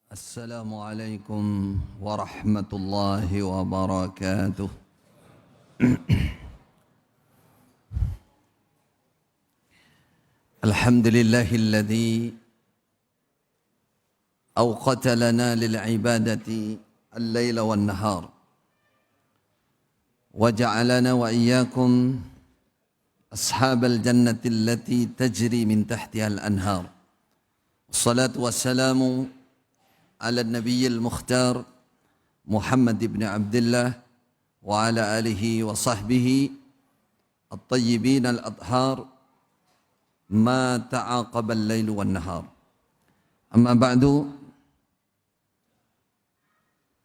السلام عليكم ورحمة الله وبركاته. الحمد لله الذي أوقت لنا للعبادة الليل والنهار، وجعلنا وإياكم أصحاب الجنة التي تجري من تحتها الأنهار. والصلاة والسلام على النبي المختار محمد بن عبد الله وعلى آله وصحبه الطيبين الأطهار ما تعاقب الليل والنهار. أما بعد،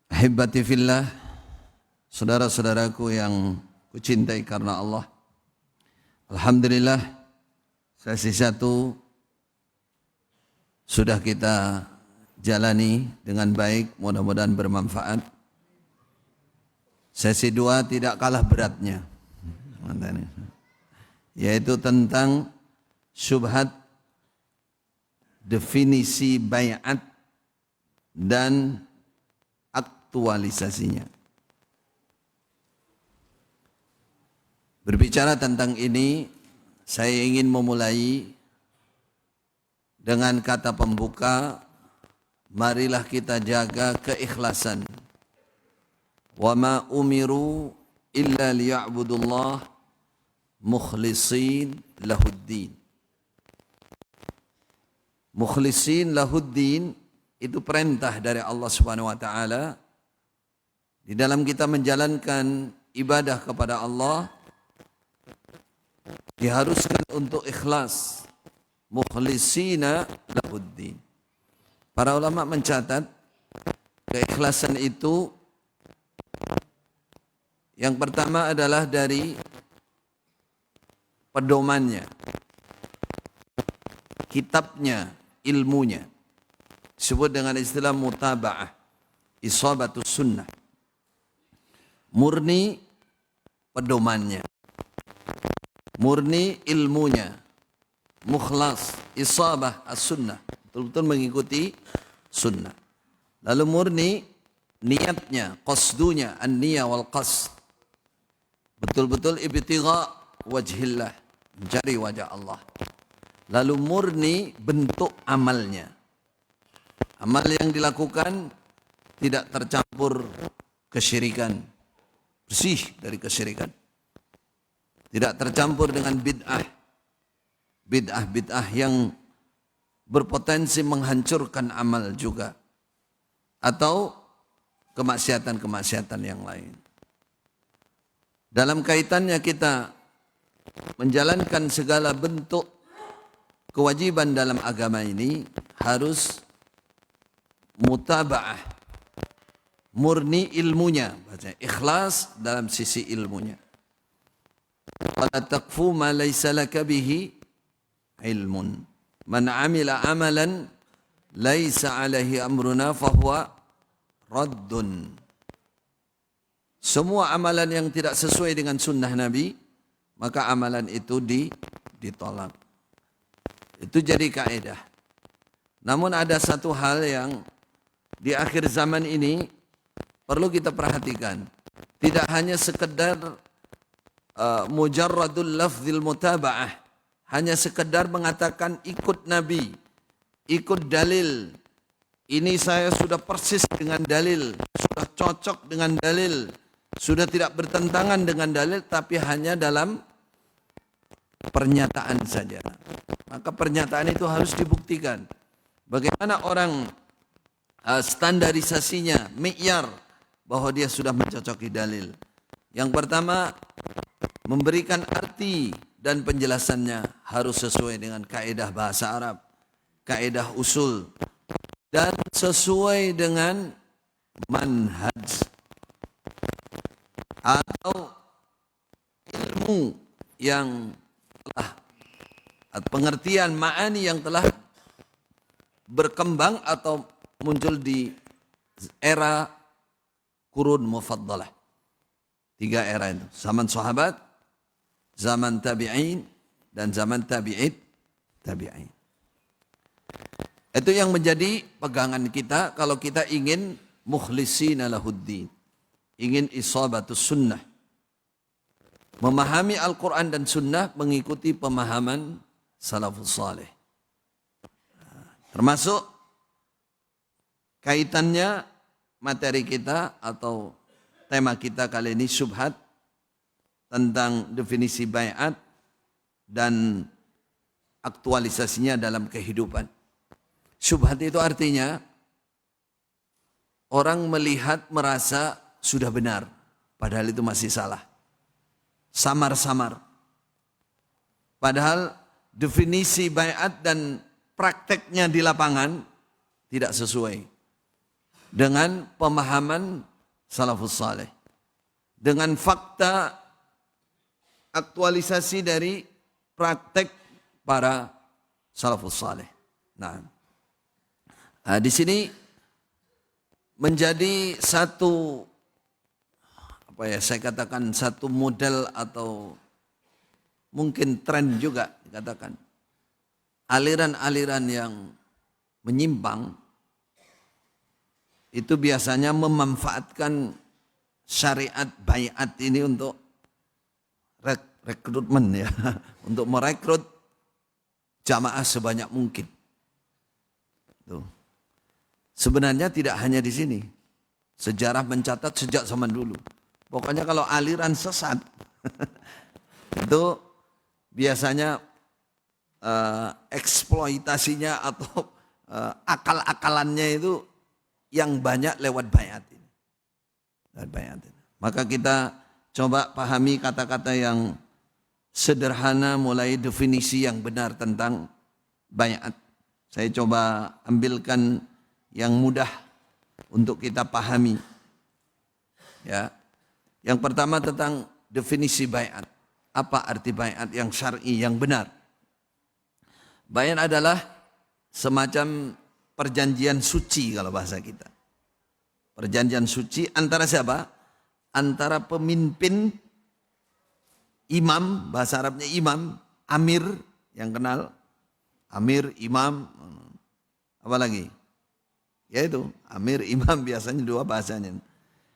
أحبتي fillah, saudara-saudaraku yang kucintai karena Allah, alhamdulillah sesi 1 sudah kita jalani dengan baik, mudah-mudahan bermanfaat. Sesi 2 tidak kalah beratnya, yaitu tentang syubhat definisi bai'at dan aktualisasinya. Berbicara tentang ini, saya ingin memulai dengan kata pembuka, marilah kita jaga keikhlasan. Wa ma umiru illa liya'budullah mukhlisin lahuddin. Mukhlisin lahuddin itu perintah dari Allah Subhanahu wa taala. Di dalam kita menjalankan ibadah kepada Allah diharuskan untuk ikhlas. Mukhlisina lahuddin. Para ulama mencatat keikhlasan itu yang pertama adalah dari pedomannya, kitabnya, ilmunya. Disebut dengan istilah mutaba'ah, isabatus sunnah. Murni pedomannya, murni ilmunya, mukhlas, isabah as-sunnah, betul-betul mengikuti sunnah. Lalu murni niatnya, qasdunya, an-niyah wal qasd, betul-betul ibtigha wajhillah, mencari wajah Allah. Lalu murni bentuk amalnya, amal yang dilakukan tidak tercampur kesyirikan, bersih dari kesyirikan, tidak tercampur dengan bid'ah yang berpotensi menghancurkan amal juga, atau kemaksiatan-kemaksiatan yang lain. Dalam kaitannya kita menjalankan segala bentuk kewajiban dalam agama ini harus mutaba'ah, murni ilmunya, ikhlas dalam sisi ilmunya. Wala taqfu ma laysa laka bihi ilmun. Man amila amalan laisa alaihi amruna fahuwa raddun. Semua amalan yang tidak sesuai dengan sunnah Nabi, maka amalan itu ditolak. Itu jadi kaidah. Namun ada satu hal yang di akhir zaman ini perlu kita perhatikan. Tidak hanya sekedar mujarradul lafzil mutaba'ah, hanya sekedar mengatakan ikut Nabi, ikut dalil. Ini saya sudah persis dengan dalil, sudah cocok dengan dalil, sudah tidak bertentangan dengan dalil, tapi hanya dalam pernyataan saja. Maka pernyataan itu harus dibuktikan. Bagaimana orang standarisasinya, mi'yar, bahwa dia sudah mencocoki dalil. Yang pertama, memberikan arti dan penjelasannya harus sesuai dengan kaidah bahasa Arab, kaidah usul, dan sesuai dengan manhaj atau ilmu yang telah, pengertian ma'ani yang telah berkembang atau muncul di era kurun mufaddalah. 3 era itu, zaman sahabat, zaman tabi'in, dan zaman tabi'in. Itu yang menjadi pegangan kita kalau kita ingin mukhlishina lahuddin, ingin isabatus sunnah, memahami Al-Quran dan sunnah mengikuti pemahaman salafus saleh. Termasuk kaitannya materi kita atau tema kita kali ini syubhat tentang definisi baiat dan aktualisasinya dalam kehidupan. Syubhat itu artinya orang melihat merasa sudah benar, padahal itu masih salah. Samar-samar. Padahal definisi baiat dan prakteknya di lapangan tidak sesuai dengan pemahaman salafus saleh, dengan fakta aktualisasi dari praktek para salafus saleh. Nah, di sini menjadi satu saya katakan satu model atau mungkin tren juga dikatakan. Aliran-aliran yang menyimpang itu biasanya memanfaatkan syariat baiat ini untuk rekrutmen ya, untuk merekrut jamaah sebanyak mungkin. Tuh. Sebenarnya tidak hanya di sini. Sejarah mencatat sejak zaman dulu. Pokoknya kalau aliran sesat itu biasanya eksploitasinya atau akal-akalannya itu yang banyak lewat baiat ini. Maka kita coba pahami kata-kata yang sederhana mulai definisi yang benar tentang baiat. Saya coba ambilkan yang mudah untuk kita pahami. Ya. Yang pertama tentang definisi baiat. Apa arti baiat yang syar'i, yang benar? Baiat adalah semacam perjanjian suci kalau bahasa kita. Perjanjian suci antara siapa? Antara pemimpin, imam, bahasa Arabnya imam, amir, yang kenal. Amir, imam, apa lagi? Ya itu, amir, imam biasanya dua bahasanya.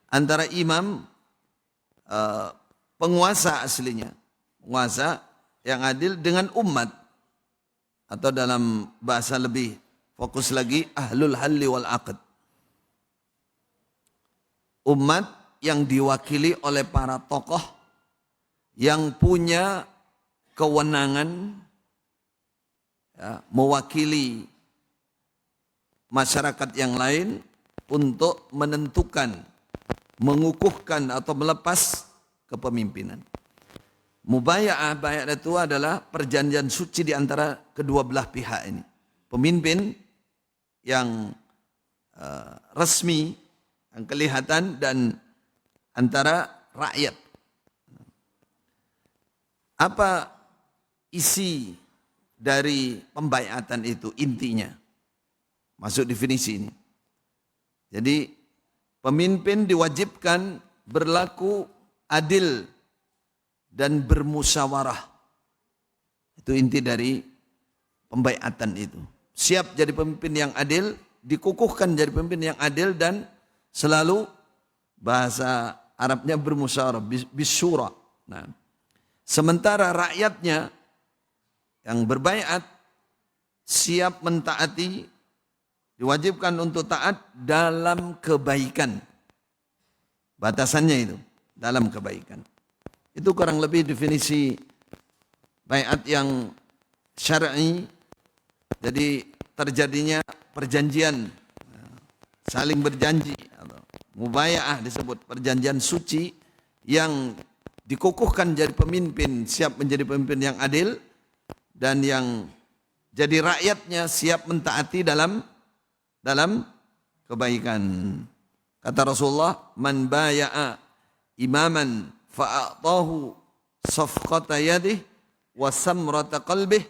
Antara imam, penguasa aslinya, penguasa yang adil dengan umat, atau dalam bahasa lebih fokus lagi ahlul halli wal aqd, umat yang diwakili oleh para tokoh yang punya kewenangan ya, mewakili masyarakat yang lain untuk menentukan, mengukuhkan atau melepas kepemimpinan. Mubaya'ah, baiat itu adalah perjanjian suci di antara kedua belah pihak ini. Pemimpin yang resmi, yang kelihatan, dan antara rakyat. Apa isi dari pembaiatan itu intinya? Masuk definisi ini. Jadi pemimpin diwajibkan berlaku adil dan bermusyawarah. Itu inti dari pembaiatan itu. Siap jadi pemimpin yang adil, dikukuhkan jadi pemimpin yang adil, dan selalu bahasa Arabnya bermusyawarah, bisyura. Nah, sementara rakyatnya yang berbaiat siap mentaati, diwajibkan untuk taat dalam kebaikan. Batasannya itu, dalam kebaikan. Itu kurang lebih definisi baiat yang syar'i. Jadi terjadinya perjanjian, saling berjanji, atau mubaya'ah disebut perjanjian suci yang dikukuhkan jadi pemimpin, siap menjadi pemimpin yang adil, dan yang jadi rakyatnya siap mentaati dalam kebaikan. Kata Rasulullah, man baya'a imaman fa'atahu safqata yadih wa samrata qalbih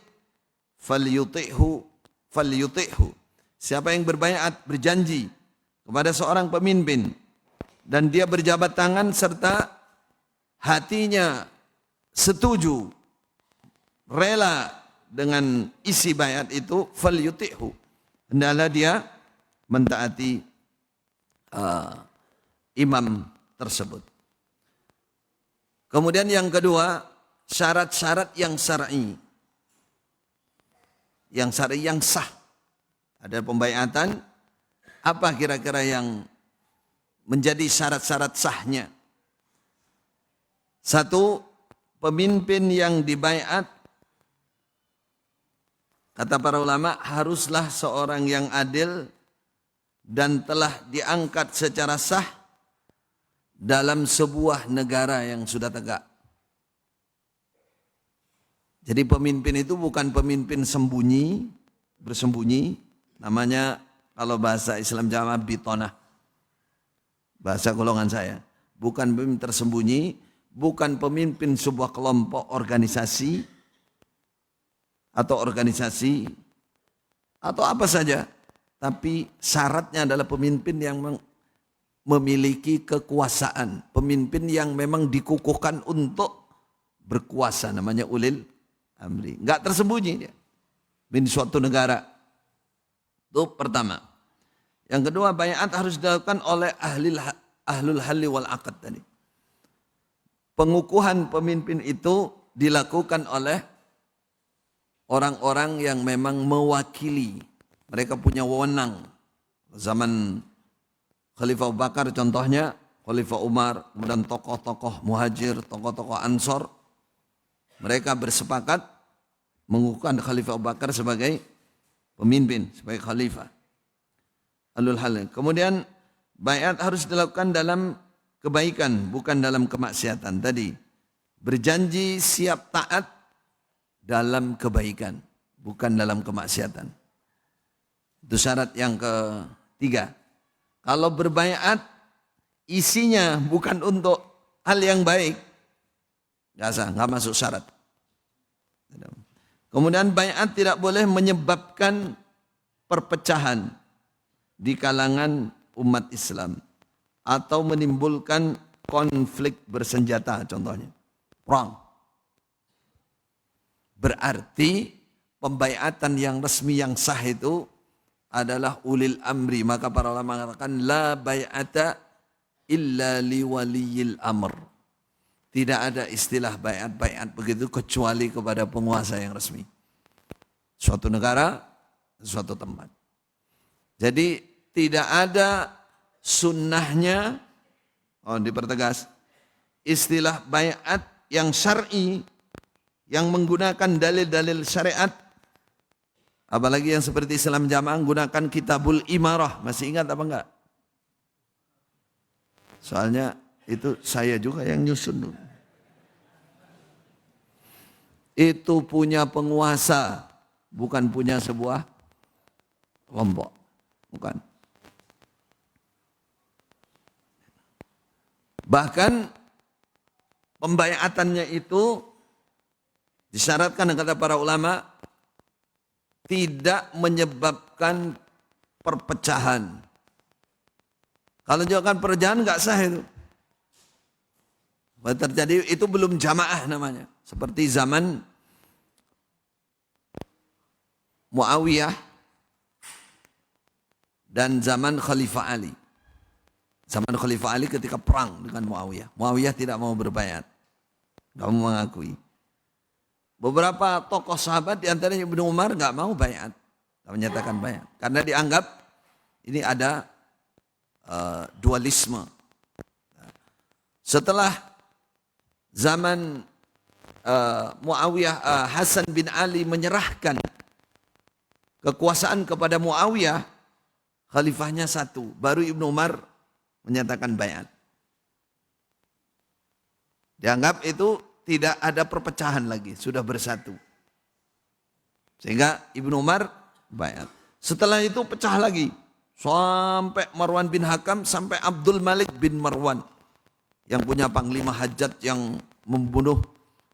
falyuti'hu. Siapa yang berbaiat, berjanji kepada seorang pemimpin, dan dia berjabat tangan serta hatinya setuju, rela dengan isi baiat itu, falyuti'hu, hendaklah dia mentaati imam tersebut. Kemudian yang kedua, syarat-syarat yang syar'i. Yang syar'i yang sah. Ada pembaiatan, apa kira-kira yang menjadi syarat-syarat sahnya? Satu, pemimpin yang dibaiat, kata para ulama, haruslah seorang yang adil dan telah diangkat secara sah dalam sebuah negara yang sudah tegak. Jadi pemimpin itu bukan pemimpin bersembunyi, namanya kalau bahasa Islam jamaah bitonah. Bahasa golongan saya, bukan pemimpin tersembunyi, bukan pemimpin sebuah kelompok organisasi atau apa saja, tapi syaratnya adalah pemimpin yang memiliki kekuasaan, pemimpin yang memang dikukuhkan untuk berkuasa, namanya ulil amri. Enggak tersembunyi dia di suatu negara. Itu pertama. Yang kedua, baiat harus dilakukan oleh ahlul halli wal aqd tadi. Pengukuhan pemimpin itu dilakukan oleh orang-orang yang memang mewakili. Mereka punya wewenang. Zaman Khalifah Abu Bakar contohnya, Khalifah Umar, kemudian tokoh-tokoh muhajir, tokoh-tokoh ansor. Mereka bersepakat mengukuhkan Khalifah Abu Bakar sebagai pemimpin, sebagai khalifah. Alul hal. Kemudian baiat harus dilakukan dalam kebaikan, bukan dalam kemaksiatan. Tadi berjanji siap taat dalam kebaikan, bukan dalam kemaksiatan. Itu syarat yang ketiga. Kalau berbaiat isinya bukan untuk hal yang baik, nggak sah, nggak masuk syarat. Kemudian baiat tidak boleh menyebabkan perpecahan di kalangan umat Islam atau menimbulkan konflik bersenjata, contohnya perang. Berarti pembaiatan yang resmi yang sah itu adalah ulil amri. Maka para ulama mengatakan la bai'ata illa li waliyil amr. Tidak ada istilah baiat begitu kecuali kepada penguasa yang resmi. Suatu negara, suatu tempat. Jadi tidak ada sunnahnya, dipertegas, istilah baiat yang syar'i yang menggunakan dalil-dalil syariat, apalagi yang seperti Islam Jamaah menggunakan Kitabul Imarah. Masih ingat apa enggak? Soalnya itu saya juga yang nyusun dulu. Itu punya penguasa, bukan punya sebuah kelompok. Bukan. Bahkan pembaiatannya itu disyaratkan kata para ulama tidak menyebabkan perpecahan. Kalau menyebabkan perpecahan enggak sah itu. Terjadi itu belum jamaah namanya. Seperti zaman Muawiyah dan zaman Khalifah Ali. Zaman Khalifah Ali ketika perang dengan Muawiyah. Muawiyah tidak mau berbaiat. Tidak mau mengakui. Beberapa tokoh sahabat di antaranya Ibnu Umar enggak mau baiat. Tidak menyatakan baiat. Karena dianggap ini ada dualisme. Setelah zaman Muawiyah, Hasan bin Ali menyerahkan kekuasaan kepada Muawiyah, khalifahnya satu, baru Ibnu Umar menyatakan baiat. Dianggap itu tidak ada perpecahan lagi, sudah bersatu. Sehingga Ibnu Umar baiat. Setelah itu pecah lagi, sampai Marwan bin Hakam, sampai Abdul Malik bin Marwan yang punya panglima hajat yang membunuh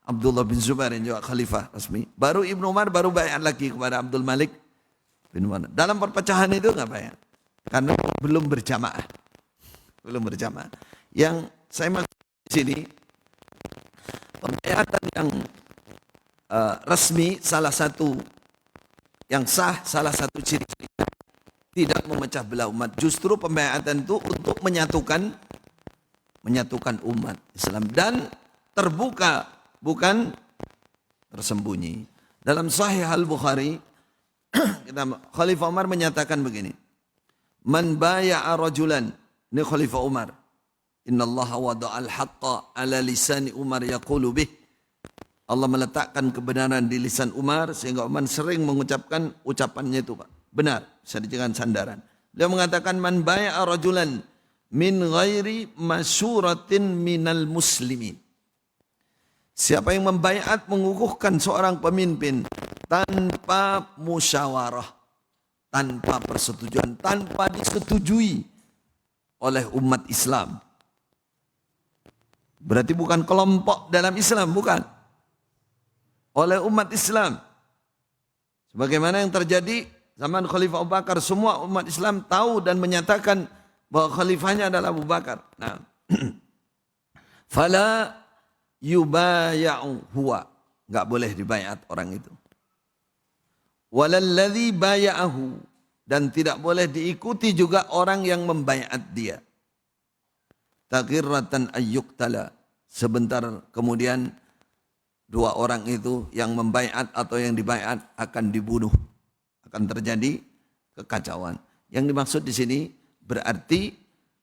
Abdullah bin Zubair yang juga khalifah resmi. Baru Ibnu Umar baru baiat lagi kepada Abdul Malik bin Marwan. Dalam perpecahan itu enggak baiat. Karena belum berjamaah. Belum berjamaah. Yang saya maksud di sini, pembaiatan yang resmi salah satu yang sah, salah satu ciri-cirinya tidak memecah belah umat. Justru pembaiatan itu untuk menyatukan umat Islam dan terbuka, bukan tersembunyi. Dalam Sahih Al-Bukhari, Khalifah Umar menyatakan begini, man baya'a rajulan, ini Khalifah Umar, innallaha wada'al haqqa ala lisani Umar yaqulu bih. Allah meletakkan kebenaran di lisan Umar sehingga Umar sering mengucapkan ucapannya itu, Pak. Benar, bisa dijadikan sandaran. Dia mengatakan man baya'a rajulan min ghairi masyuratin minal muslimin. Siapa yang membaiat mengukuhkan seorang pemimpin tanpa musyawarah, tanpa persetujuan, tanpa disetujui oleh umat Islam. Berarti bukan kelompok dalam Islam, bukan. Oleh umat Islam. Sebagaimana yang terjadi zaman Khalifah Abu Bakar, semua umat Islam tahu dan menyatakan bahwa khalifahnya adalah Abu Bakar. Nah, fala yubaya'u huwa, enggak boleh dibayat orang itu. Walalladzi baya'ahu, dan tidak boleh diikuti juga orang yang membayat dia. Taghirratan ayyuktala, sebentar kemudian dua orang itu yang membayat atau yang dibayat akan dibunuh, akan terjadi kekacauan. Yang dimaksud di sini berarti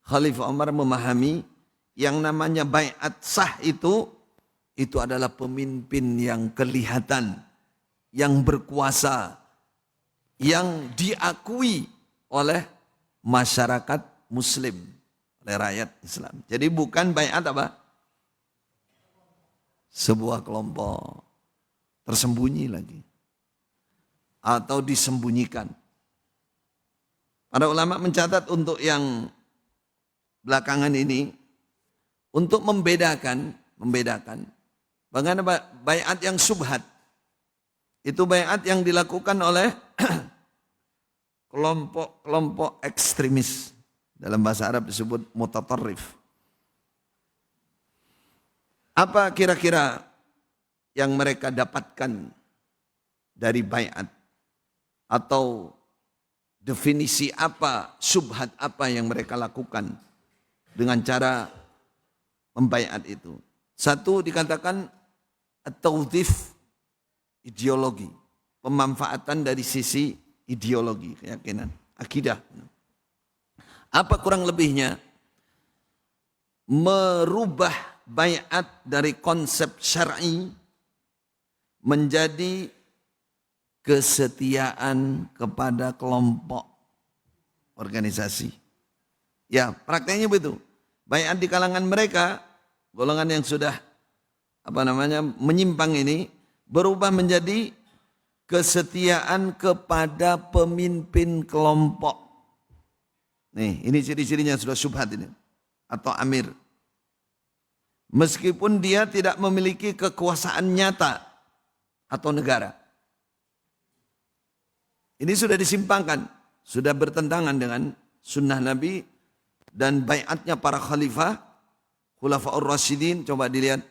Khalifah Umar memahami yang namanya bayat sah itu adalah pemimpin yang kelihatan, yang berkuasa, yang diakui oleh masyarakat Muslim, oleh rakyat Islam. Jadi bukan bayat apa? Sebuah kelompok tersembunyi lagi atau disembunyikan. Para ulama mencatat untuk yang belakangan ini untuk membedakan bagaimana bayat yang subhat. Itu bayat yang dilakukan oleh kelompok ekstremis. Dalam bahasa Arab disebut mutatarrif. Apa kira-kira yang mereka dapatkan dari bayat? Atau definisi apa, subhat apa yang mereka lakukan dengan cara membayat itu? Satu dikatakan at-tawdhif ideologi, pemanfaatan dari sisi ideologi, keyakinan, akidah. Apa kurang lebihnya? Merubah bayat dari konsep syar'i menjadi kesetiaan kepada kelompok organisasi. Ya, prakteknya begitu. Bayat di kalangan mereka, golongan yang sudah menyimpang ini berubah menjadi kesetiaan kepada pemimpin kelompok. Nih, ini ciri-cirinya sudah syubhat ini. Atau amir. Meskipun dia tidak memiliki kekuasaan nyata atau negara. Ini sudah disimpangkan. Sudah bertentangan dengan sunnah Nabi dan bayatnya para khalifah. Khulafaur Rasyidin, coba dilihat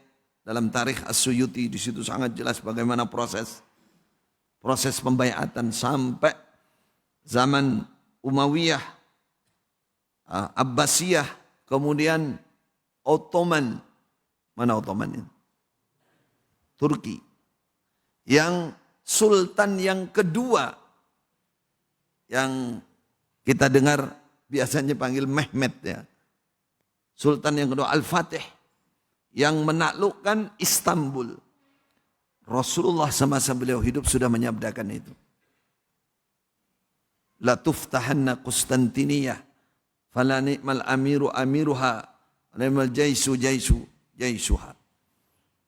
dalam tarikh As-Suyuti. Di situ sangat jelas bagaimana proses pembayatan sampai zaman Umayyah, Abbasiyah, kemudian Ottoman. Mana Ottoman ini? Turki. Yang sultan yang kedua yang kita dengar biasanya panggil Mehmet ya. Sultan yang kedua Al-Fatih yang menaklukkan Istanbul. Rasulullah semasa beliau hidup sudah menyabdakan itu. La tuftahanna Konstantiniyah fala ni'mal amiru amiruha ni'mal jaisuha.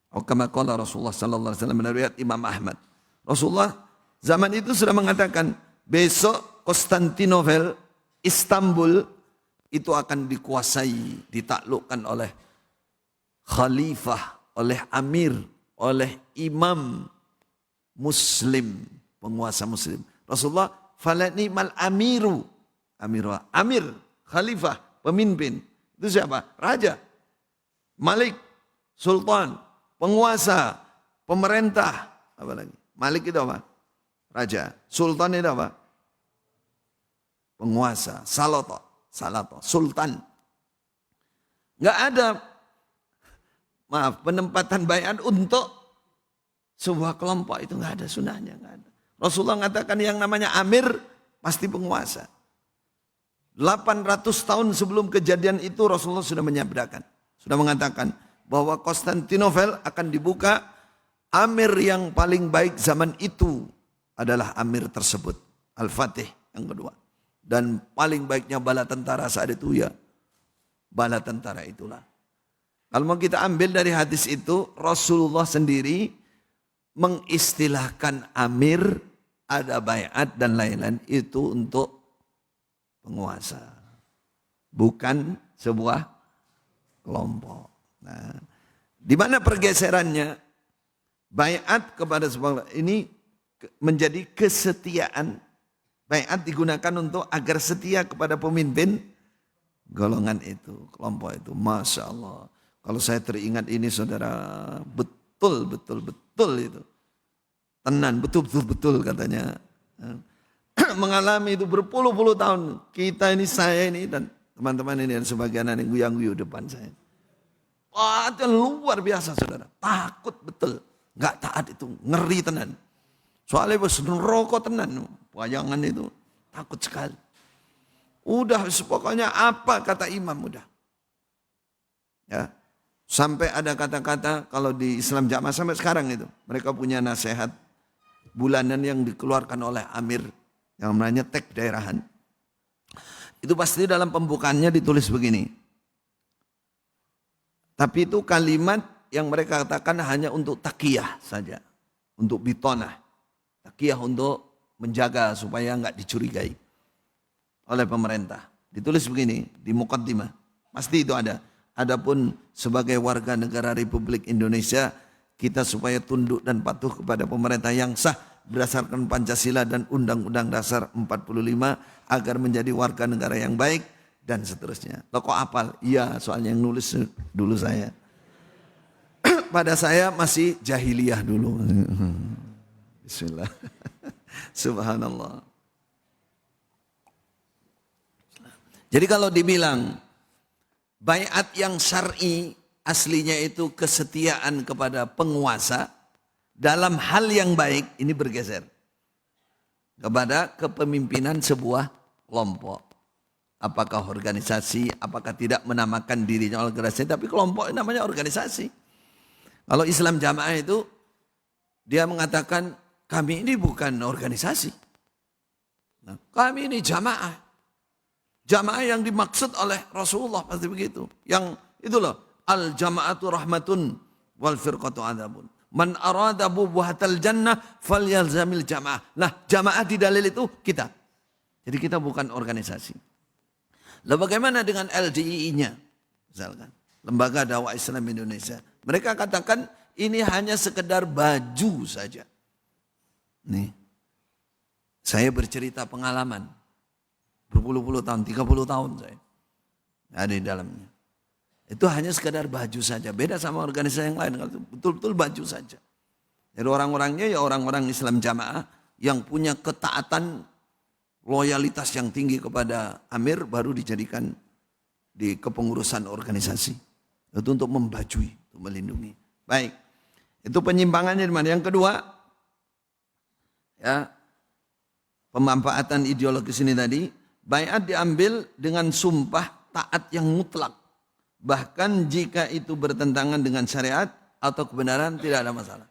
Atau kama qala Rasulullah sallallahu alaihi wasallam riwayat Imam Ahmad. Rasulullah zaman itu sudah mengatakan besok Konstantinopel, Istanbul itu akan dikuasai, ditaklukkan oleh khalifah, oleh amir, oleh imam muslim, penguasa muslim. Rasulullah falani mal amiru, amir, khalifah, pemimpin. Itu siapa? Raja, malik, sultan, penguasa, pemerintah, apa lagi? Malik itu apa? Raja. Sultan itu apa? penguasa, salato, sultan. Nggak ada, penempatan baiat untuk sebuah kelompok, itu nggak ada sunnahnya, nggak ada. Rasulullah mengatakan yang namanya amir pasti penguasa. 800 tahun sebelum kejadian itu Rasulullah sudah menyabdakan, sudah mengatakan bahwa Konstantinopel akan dibuka, amir yang paling baik zaman itu adalah amir tersebut, Al-Fatih yang kedua. Dan paling baiknya bala tentara saat itu ya bala tentara itulah. Kalau mau kita ambil dari hadis itu, Rasulullah sendiri mengistilahkan amir, ada baiat dan lain-lain itu untuk penguasa, bukan sebuah kelompok. Nah, di mana pergeserannya? Baiat kepada sebuah ini menjadi kesetiaan. Baiat digunakan untuk agar setia kepada pemimpin golongan itu, kelompok itu. Masya Allah. Kalau saya teringat ini saudara, betul itu. Tenan, betul katanya. Mengalami itu berpuluh-puluh tahun. Kita ini, saya ini, dan teman-teman ini, dan sebagian yang guyang-guyu depan saya. Wah, itu luar biasa saudara. Takut betul. Nggak taat itu, ngeri tenan. Soalnya bos neraka tenan. Wayangan itu takut sekali. Udah pokoknya apa kata imam udah. Ya. Sampai ada kata-kata kalau di Islam Jamaah sampai sekarang itu. Mereka punya nasihat bulanan yang dikeluarkan oleh amir yang namanya tek daerahan. Itu pasti dalam pembukaannya ditulis begini. Tapi itu kalimat yang mereka katakan hanya untuk takiyah saja. Untuk bitonah. Takiyah untuk menjaga supaya enggak dicurigai oleh pemerintah. Ditulis begini di muqaddimah. Pasti itu ada. Adapun sebagai warga negara Republik Indonesia, kita supaya tunduk dan patuh kepada pemerintah yang sah berdasarkan Pancasila dan Undang-Undang Dasar 45 agar menjadi warga negara yang baik dan seterusnya. Lo kok hafal? Iya, soalnya yang nulis dulu saya. Pada saya masih jahiliyah dulu. Bismillah. Subhanallah. Jadi kalau dibilang baiat yang syar'i aslinya itu kesetiaan kepada penguasa dalam hal yang baik, ini bergeser kepada kepemimpinan sebuah kelompok. Apakah organisasi, apakah tidak menamakan dirinya organisasi, tapi kelompok namanya organisasi. Kalau Islam Jamaah itu dia mengatakan kami ini bukan organisasi. Nah, kami ini jamaah. Jamaah yang dimaksud oleh Rasulullah pasti begitu. Yang itu loh, al jama'atu rahmatun wal firqatu adzabun. Man arada bubuhatal jannah falyalzamil jamaah. Nah, jamaah di dalil itu kita. Jadi kita bukan organisasi. Lalu bagaimana dengan LDII-nya? Misalkan, Lembaga Dakwah Islam Indonesia. Mereka katakan ini hanya sekedar baju saja. Nih, saya bercerita pengalaman. Berpuluh-puluh tahun, 30 tahun saya ada di dalamnya. Itu hanya sekedar baju saja. Beda sama organisasi yang lain. Betul-betul baju saja. Jadi orang-orangnya ya orang-orang Islam Jamaah yang punya ketaatan, loyalitas yang tinggi kepada amir baru dijadikan di kepengurusan organisasi. Itu untuk membajui, untuk melindungi. Baik. Itu penyimpangannya di mana? Yang kedua, ya, pemanfaatan ideologis ini tadi. Baiat diambil dengan sumpah taat yang mutlak. Bahkan jika itu bertentangan dengan syariat atau kebenaran tidak ada masalah.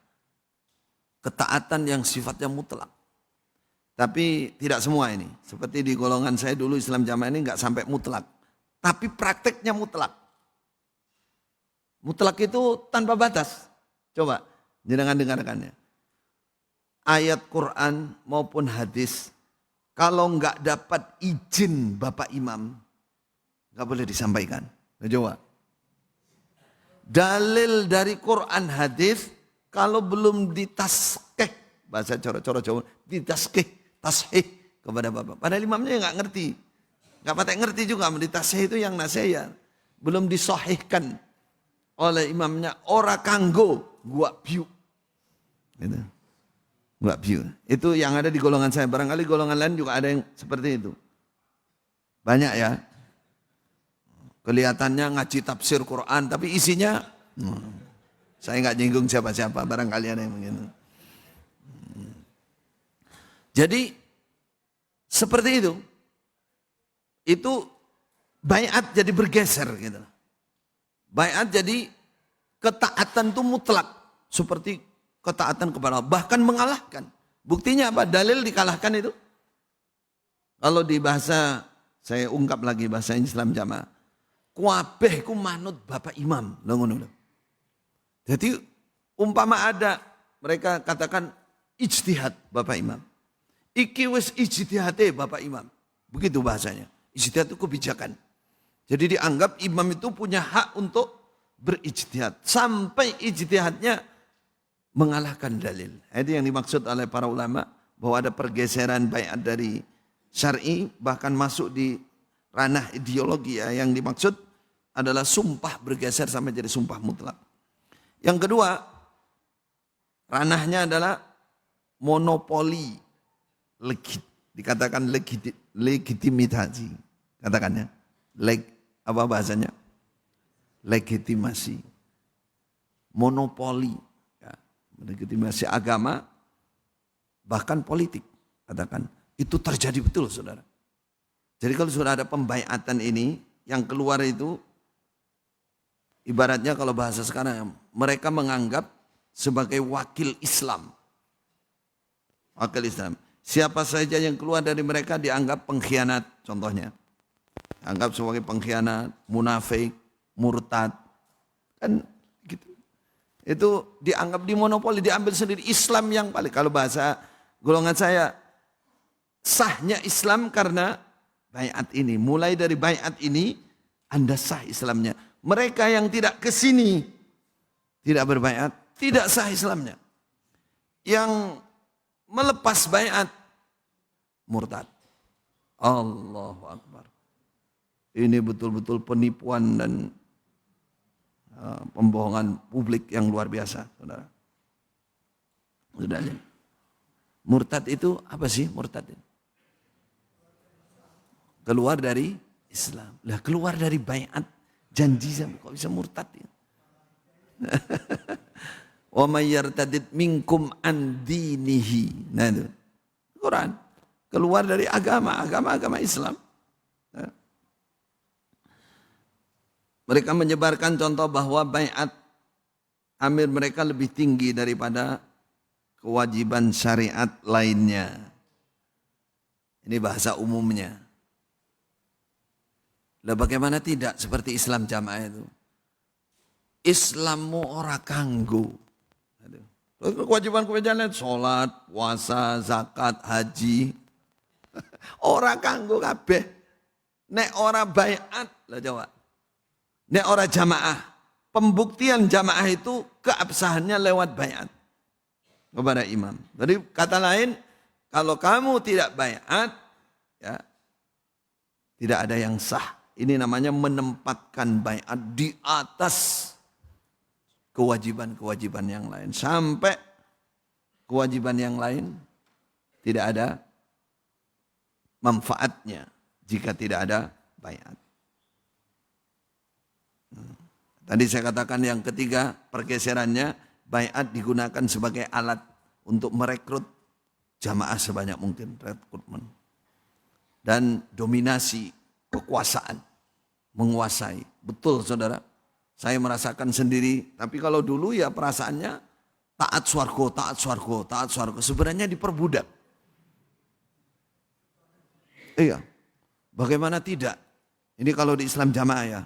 Ketaatan yang sifatnya mutlak. Tapi tidak semua ini. Seperti di golongan saya dulu Islam Jamaah ini nggak sampai mutlak. Tapi prakteknya mutlak. Mutlak itu tanpa batas. Coba jangan dengarkannya. Ayat Quran maupun hadis. Kalau nggak dapat izin Bapak Imam, nggak boleh disampaikan. Coba. Dalil dari Quran hadis kalau belum ditaskih, bahasa coro-coro Jawa, ditaskih, tashih kepada Bapak. Padahal imamnya nggak ngerti. Nggak patek ngerti juga, ditashih itu yang nasihat. Belum disahihkan oleh imamnya, ora kanggo gua biu. Gitu. Gua biu. Itu yang ada di golongan saya. Barangkali golongan lain juga ada yang seperti itu. Banyak ya. Kelihatannya ngaji tafsir Quran, tapi isinya saya nggak nyinggung siapa-siapa, barangkali ada yang begitu. Jadi seperti itu. Itu baiat jadi bergeser gitu. Baiat jadi ketaatan itu mutlak, seperti ketaatan kepada Allah, bahkan mengalahkan. Buktinya apa? Dalil dikalahkan itu. Kalau di bahasa, saya ungkap lagi bahasa Islam jamaah. Kuabeh ku manut Bapak Imam. Jadi umpama ada mereka katakan ijtihad Bapak Imam. Iki wis ijtihate Bapak Imam. Begitu bahasanya. Ijtihad itu kebijakan. Jadi dianggap imam itu punya hak untuk berijtihad. Sampai ijtihadnya mengalahkan dalil. Itu yang dimaksud oleh para ulama. Bahwa ada pergeseran baiat dari syar'i. Bahkan masuk di ranah ideologi ya. Yang dimaksud adalah sumpah bergeser sampai jadi sumpah mutlak. Yang kedua, ranahnya adalah monopoli. Dikatakan legitimasi. Katakannya, apa bahasanya? Legitimasi, monopoli, ya, legitimasi agama, bahkan politik. Katakan, itu terjadi betul, saudara. Jadi kalau sudah ada pembaiatan ini, yang keluar itu, ibaratnya kalau bahasa sekarang, mereka menganggap sebagai wakil Islam. Wakil Islam. Siapa saja yang keluar dari mereka dianggap pengkhianat, contohnya. Anggap sebagai pengkhianat, munafik, murtad. Kan gitu. Itu dianggap dimonopoli, diambil sendiri. Islam yang paling, kalau bahasa golongan saya, sahnya Islam karena baiat ini. Mulai dari baiat ini, Anda sah Islamnya. Mereka yang tidak ke sini, tidak berbaiat, tidak sah Islamnya. Yang melepas baiat, murtad. Allahu Akbar. Ini betul-betul penipuan dan pembohongan publik yang luar biasa, saudara. Sudah. Murtad itu apa sih murtad? Keluar dari Islam. Lah keluar dari baiat janji sama kok bisa murtad ya? Wa may yartadid minkum an dinihi. Nah itu. Quran. Keluar dari agama Islam. Mereka menyebarkan contoh bahwa baiat amir mereka lebih tinggi daripada kewajiban syariat lainnya. Ini bahasa umumnya. Lah bagaimana tidak seperti Islam jamaah itu? Islammu ora kanggo. Kewajiban-kewajiban lain, sholat, puasa, zakat, haji. Ora kanggo kabeh. Nek ora baiat, lah jawab. Nek ora jamaah, pembuktian jamaah itu keabsahannya lewat baiat kepada imam. Jadi kata lain, kalau kamu tidak baiat, ya tidak ada yang sah. Ini namanya menempatkan baiat di atas kewajiban-kewajiban yang lain. Sampai kewajiban yang lain tidak ada manfaatnya jika tidak ada baiat. Tadi saya katakan yang ketiga pergeserannya, baiat digunakan sebagai alat untuk merekrut jamaah sebanyak mungkin, rekrutmen. Dan dominasi kekuasaan, menguasai. Betul saudara, saya merasakan sendiri. Tapi kalau dulu ya perasaannya taat swargo. Sebenarnya diperbudak. Iya, bagaimana tidak? Ini kalau di Islam jamaah ya.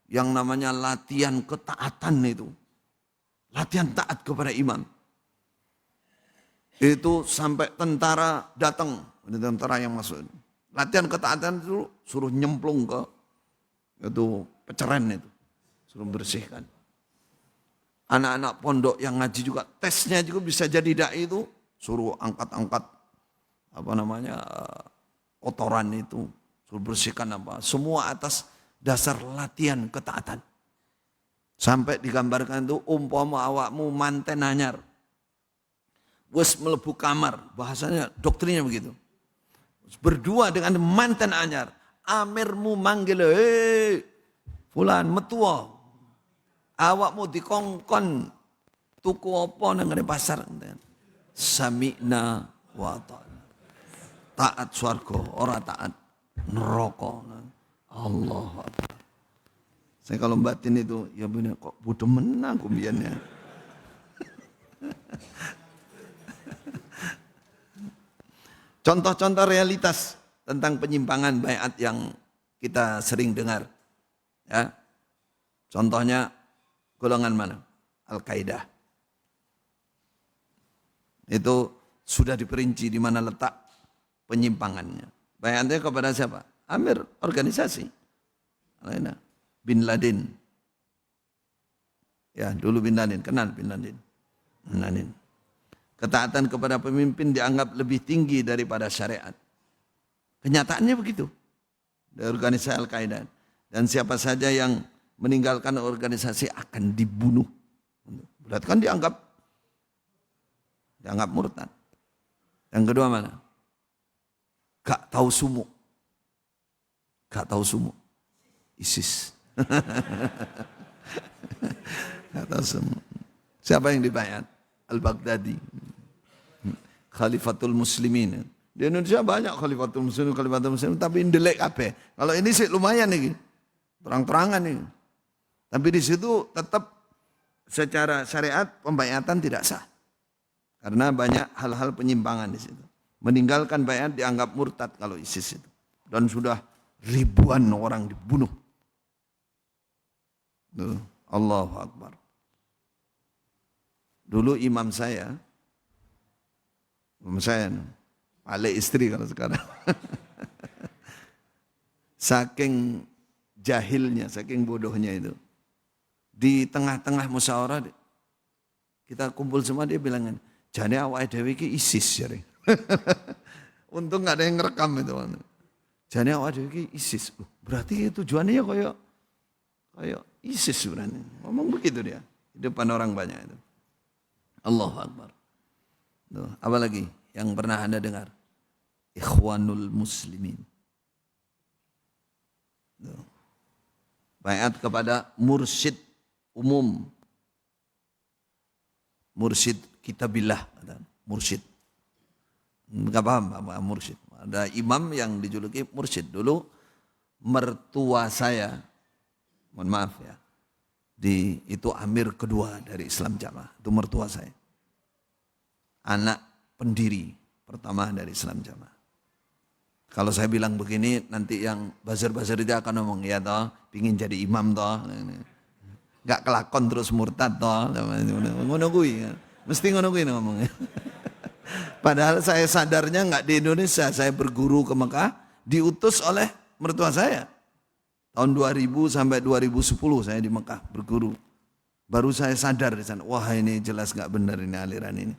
Yang namanya latihan ketaatan itu. Latihan taat kepada imam. Itu sampai tentara datang. Ini tentara yang masuk. Latihan ketaatan itu suruh nyemplung ke itu peceren itu. Suruh bersihkan. Anak-anak pondok yang ngaji juga tesnya juga bisa jadi dai itu. Suruh angkat-angkat kotoran itu. Suruh bersihkan apa. Semua atas dasar latihan ketaatan. Sampai digambarkan itu umpama awakmu manten anyar. Wes melebu kamar, bahasanya doktrinnya begitu. Berdua dengan manten anyar. amirmu manggil, hei fulan metua, awakmu dikongkon tuku apa nang ngene pasar. Sami'na wa ta'na. Taat swarga, ora taat neraka. Allah Akbar. Saya kalau batin itu, ya bener kok bodoh menang kumbiannya. Contoh-contoh realitas tentang penyimpangan baiat yang kita sering dengar. Ya. Contohnya golongan mana? Al-Qaeda. Itu sudah diperinci di mana letak penyimpangannya. Baiatnya kepada siapa? Amir organisasi. Bin Laden. Ya, dulu Bin Laden, kenal Bin Laden. Bin Laden. Ketaatan kepada pemimpin dianggap lebih tinggi daripada syariat. Kenyataannya begitu. Dari organisasi Al-Qaeda. Dan siapa saja yang meninggalkan organisasi akan dibunuh. Berarti kan dianggap murtad. Yang kedua mana? Gak tahu sumuk. Gak tahu sumuk. ISIS. Gak tahu sumuk. Siapa yang dibayar? Al-Baghdadi. Khalifatul Muslimin. Di Indonesia banyak Khalifatul Muslimin, tapi indelek apa? Kalau ini sih lumayan nih. Terang-terangan nih. Tapi di situ tetap secara syariat pembaiatan tidak sah. Karena banyak hal-hal penyimpangan di situ. Meninggalkan baiat dianggap murtad kalau ISIS itu. Dan sudah ribuan orang dibunuh. Allahu Akbar. Dulu imam saya paling istri kalau sekarang. Saking jahilnya, saking bodohnya itu. Di tengah-tengah musyawarah kita kumpul semua, dia bilang, jane awake dhewe iki ISIS jare. Untung enggak ada yang ngerekam itu. Jane awake dhewe iki ISIS. Berarti tujuannya kayak ISIS sebenarnya. Ngomong begitu dia di depan orang banyak itu. Allahu Akbar. Tuh, apa lagi yang pernah Anda dengar? Ikhwanul Muslimin. Tuh. Baiat kepada mursyid umum. Mursyid kitabillah, mursyid. Enggak paham apa mursyid. Ada imam yang dijuluki mursyid. Dulu mertua saya, mohon maaf ya, itu amir kedua dari Islam Jamaah. Itu mertua saya. Anak pendiri pertama dari Islam Jamaah. Kalau saya bilang begini, nanti yang buzzer-buzzer itu akan ngomong, ya toh, pingin jadi imam toh. Gak kelakon terus murtad toh. Ngono kuwi. Mesti ngono kuwi ngomongnya. Padahal saya sadarnya gak di Indonesia. Saya berguru ke Mekah, diutus oleh mertua saya. Tahun 2000 sampai 2010 saya di Mekah berguru. Baru saya sadar di sana, wah ini jelas gak benar ini aliran ini.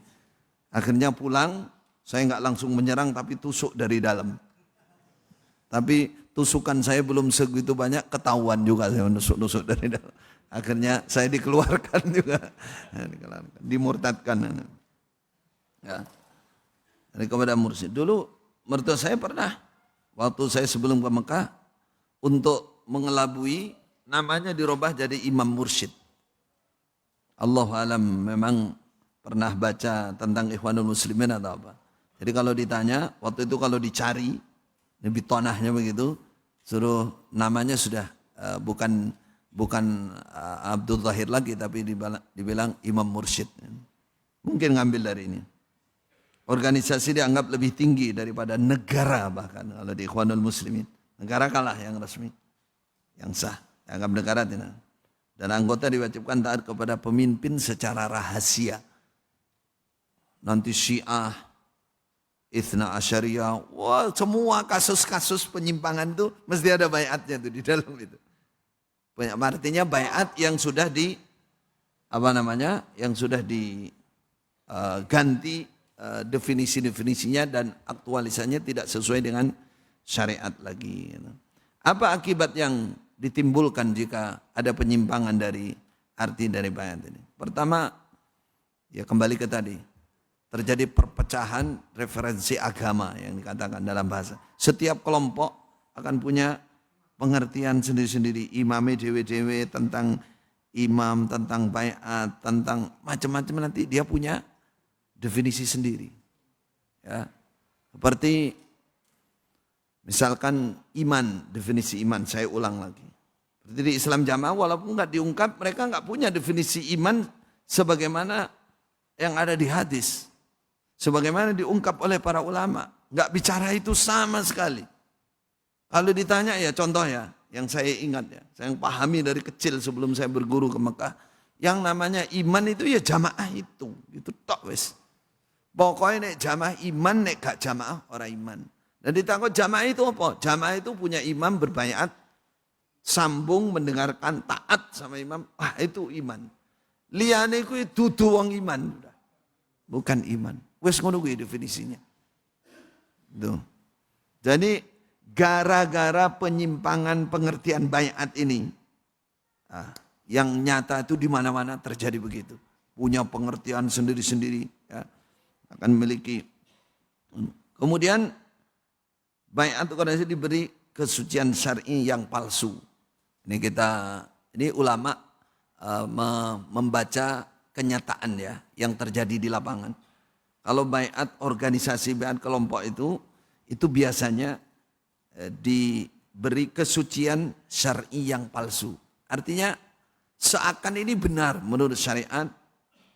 Akhirnya pulang, saya gak langsung menyerang tapi tusuk dari dalam. Tapi tusukan saya belum segitu banyak, ketahuan juga saya nusuk-nusuk dari dalam. Akhirnya saya dikeluarkan juga, dimurtadkan. Ya. Dari kepada mursyid. Dulu mertua saya pernah, waktu saya sebelum ke Mekah, untuk mengelabui, namanya dirubah jadi imam mursyid. Allahu alam, memang pernah baca tentang Ikhwanul Muslimin atau apa. Jadi kalau ditanya, waktu itu kalau dicari, lebih tonahnya begitu, suruh namanya sudah bukan Abdul Zahir lagi, tapi dibilang imam mursyid. Mungkin ngambil dari ini. Organisasi dianggap lebih tinggi daripada negara, bahkan kalau di Ikhwanul Muslimin. Negara kalah yang resmi, yang sah. Dianggap negara tidak. Dan anggota diwajibkan taat kepada pemimpin secara rahasia. Nanti Syiah, Ithna Asyariyah, wah semua kasus-kasus penyimpangan itu mesti ada baiatnya tuh di dalam itu. Artinya baiat yang sudah yang sudah diganti definisi-definisinya dan aktualisasinya tidak sesuai dengan syariat lagi. Apa akibat yang ditimbulkan jika ada penyimpangan dari arti dari baiat ini? Pertama, ya kembali ke tadi, terjadi perpecahan referensi agama yang dikatakan dalam bahasa. Setiap kelompok akan punya pengertian sendiri-sendiri. Imame dewe-dewe tentang imam, tentang baiat, tentang macam-macam, nanti dia punya definisi sendiri. Ya. Seperti misalkan iman, definisi iman, saya ulang lagi. Seperti di Islam Jamaah walaupun nggak diungkap, mereka nggak punya definisi iman sebagaimana yang ada di hadis. Sebagaimana diungkap oleh para ulama. Nggak bicara itu sama sekali. Kalau ditanya ya contoh ya, yang saya ingat ya, saya yang pahami dari kecil sebelum saya berguru ke Mekah, yang namanya iman itu ya jamaah itu tok wes. Pokoknya nek jamaah iman, nek gak jamaah orang iman. Dan ditangkut jamaah itu apa? Jamaah itu punya imam berbaiat, sambung mendengarkan taat sama imam, itu iman. Liyane kuwi dudu wong iman, bukan iman. Wes ngono kuwi definisinya. Tuh. Jadi gara-gara penyimpangan pengertian baiat ini, yang nyata itu di mana-mana terjadi begitu. Punya pengertian sendiri-sendiri, ya, akan memiliki. Kemudian baiat itu diberi kesucian syar'i yang palsu. Ini ulama membaca kenyataan ya yang terjadi di lapangan. Kalau baiat organisasi, baiat kelompok itu biasanya diberi kesucian syar'i yang palsu. Artinya seakan ini benar menurut syariat.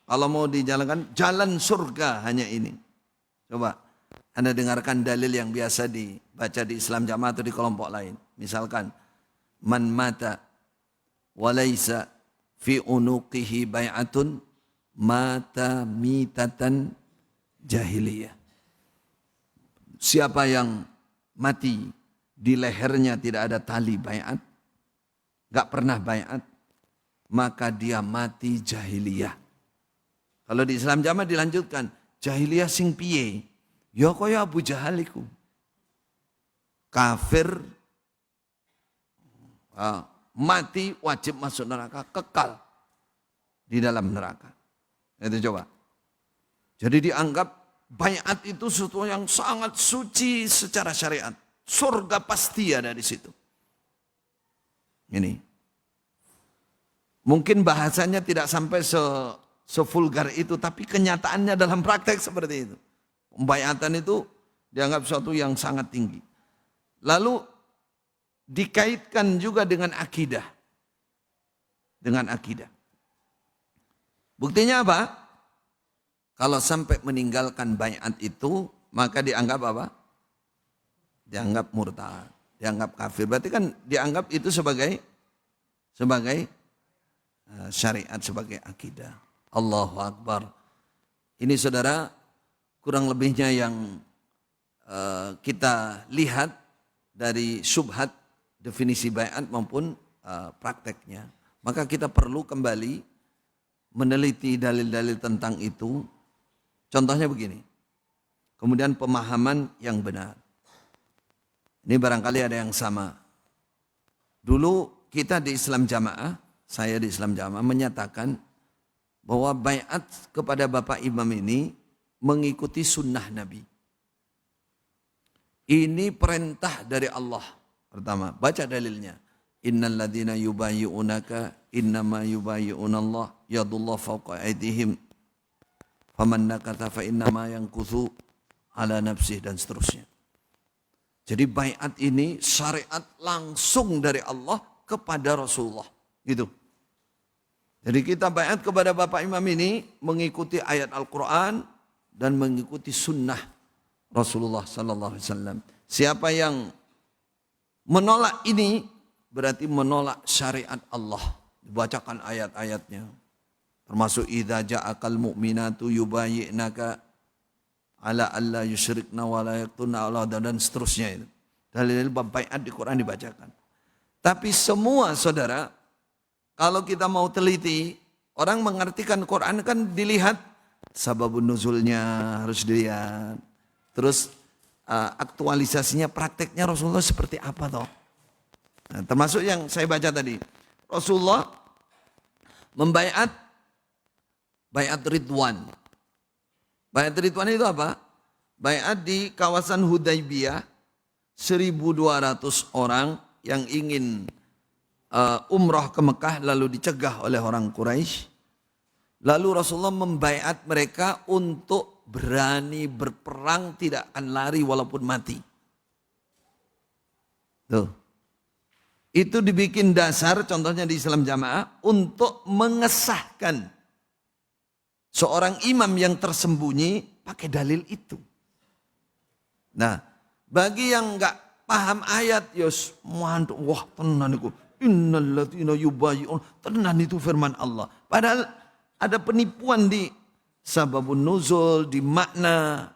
Kalau mau dijalankan jalan surga hanya ini. Coba Anda dengarkan dalil yang biasa dibaca di Islam Jamaah atau di kelompok lain. Misalkan man mata walaysa fi unuqihi bai'atun mata mitatan jahiliyah. Siapa yang mati di lehernya tidak ada tali baiat, gak pernah baiat, maka dia mati jahiliyah. Kalau di Islam Jamaah dilanjutkan, jahiliyah sing piye? Ya kaya Abu Jahal iku. Kafir, mati wajib masuk neraka, kekal di dalam neraka. Itu coba. Jadi dianggap baiat itu sesuatu yang sangat suci secara syariat. Surga pasti ada di situ. Ini. Mungkin bahasanya tidak sampai sevulgar itu, tapi kenyataannya dalam praktek seperti itu. Pembaiatan itu dianggap sesuatu yang sangat tinggi. Lalu dikaitkan juga dengan akidah. Dengan akidah. Buktinya apa? Kalau sampai meninggalkan baiat itu, maka dianggap apa? Dianggap murtad, dianggap kafir. Berarti kan dianggap itu sebagai syariat, sebagai akidah. Allahu Akbar. Ini saudara, kurang lebihnya yang kita lihat dari syubhat definisi baiat maupun prakteknya. Maka kita perlu kembali meneliti dalil-dalil tentang itu. Contohnya begini. Kemudian pemahaman yang benar. Ini barangkali ada yang sama. Dulu kita di Islam Jamaah, saya di Islam Jamaah menyatakan bahwa baiat kepada Bapak Imam ini mengikuti sunnah Nabi. Ini perintah dari Allah. Pertama, baca dalilnya. Innal ladzina yubayyi'unaka innama yubayyi'unallah yadullah fawqa aydihim faman nakatha fa innama yanquthu ala nafsih, dan seterusnya. Jadi baiat ini syariat langsung dari Allah kepada Rasulullah. Gitu. Jadi kita baiat kepada Bapak Imam ini mengikuti ayat Al-Quran dan mengikuti sunnah Rasulullah Sallallahu Alaihi Wasallam. Siapa yang menolak ini berarti menolak syariat Allah. Dibacakan ayat-ayatnya. Termasuk idza ja'akal mu'minatu yubayyi'naka ala alla yusyrikna wa la yaqtulna Allah, dan seterusnya itu. Dalil bab baiat di Quran dibacakan. Tapi semua saudara, kalau kita mau teliti, orang mengartikan Quran kan dilihat sababun nuzulnya harus dilihat. Terus aktualisasinya, prakteknya Rasulullah seperti apa toh? Nah, termasuk yang saya baca tadi. Rasulullah membaiat baiat Ridwan. Baiat Ridwan itu apa? Baiat di kawasan Hudaybiyah 1.200 orang yang ingin umrah ke Mekah lalu dicegah oleh orang Quraisy. Lalu Rasulullah membaiat mereka untuk berani berperang, tidak akan lari walaupun mati. Tuh. Itu dibikin dasar, contohnya di Islam Jamaah, untuk mengesahkan seorang imam yang tersembunyi pakai dalil itu. Nah, bagi yang enggak paham ayat, yos, wah tenan itu, innalladzina yubayyi'un, tenan itu firman Allah. Padahal ada penipuan di sababun nuzul, di makna,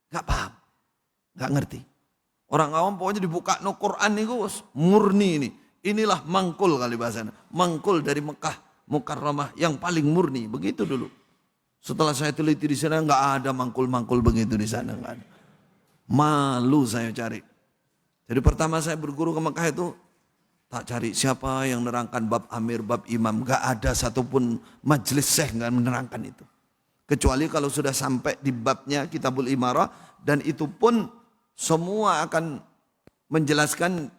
enggak paham, enggak ngerti. Orang awam pokoknya dibuka no Quran itu murni ini. Inilah mangkul kali bahasanya. Mangkul dari Mekah Mukarramah yang paling murni, begitu dulu. Setelah saya teliti di sana enggak ada mangkul-mangkul begitu di sana, enggak ada. Malu saya cari. Jadi pertama saya berguru ke Mekah itu tak cari siapa yang menerangkan bab amir, bab imam. Enggak ada satupun majelis syekh enggak menerangkan itu. Kecuali kalau sudah sampai di babnya Kitabul Imarah, dan itu pun semua akan menjelaskan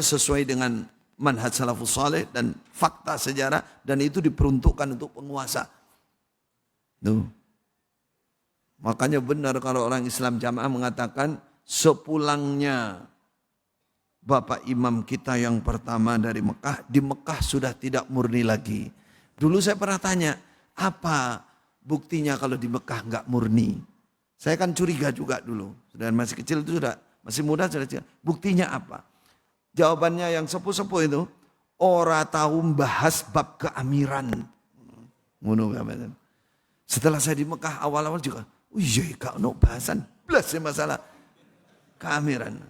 sesuai dengan manhaj salafus saleh dan fakta sejarah, dan itu diperuntukkan untuk penguasa. Tuh. Makanya benar kalau orang Islam Jamaah mengatakan sepulangnya Bapak Imam kita yang pertama dari Mekah, di Mekah sudah tidak murni lagi. Dulu saya pernah tanya, apa buktinya kalau di Mekah enggak murni? Saya kan curiga juga dulu. Dan masih kecil itu sudah, masih muda sudah curiga. Buktinya apa? Jawabannya yang sepuh-sepuh itu, ora tahu bahas bab keamiran. Setelah saya di Mekah awal-awal juga, iya kak no bahasan, belas ya masalah keamiran.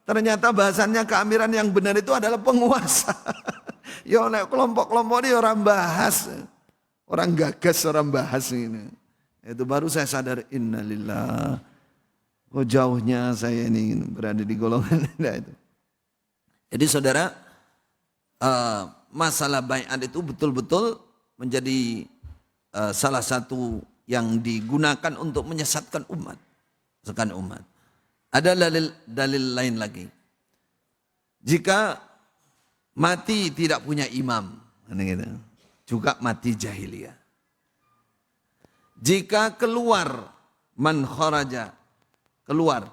Ternyata bahasannya keamiran yang benar itu adalah penguasa. Ya oleh kelompok-kelompok ini orang bahas, orang gagas, orang bahas ini. Itu baru saya sadar, innalillah. Oh jauhnya saya ini berada di golongan itu. Jadi saudara, masalah baiat itu betul-betul menjadi salah satu yang digunakan untuk menyesatkan umat. Ada dalil lain lagi. Jika mati tidak punya imam, juga mati jahiliyah. Jika keluar man kharaja, keluar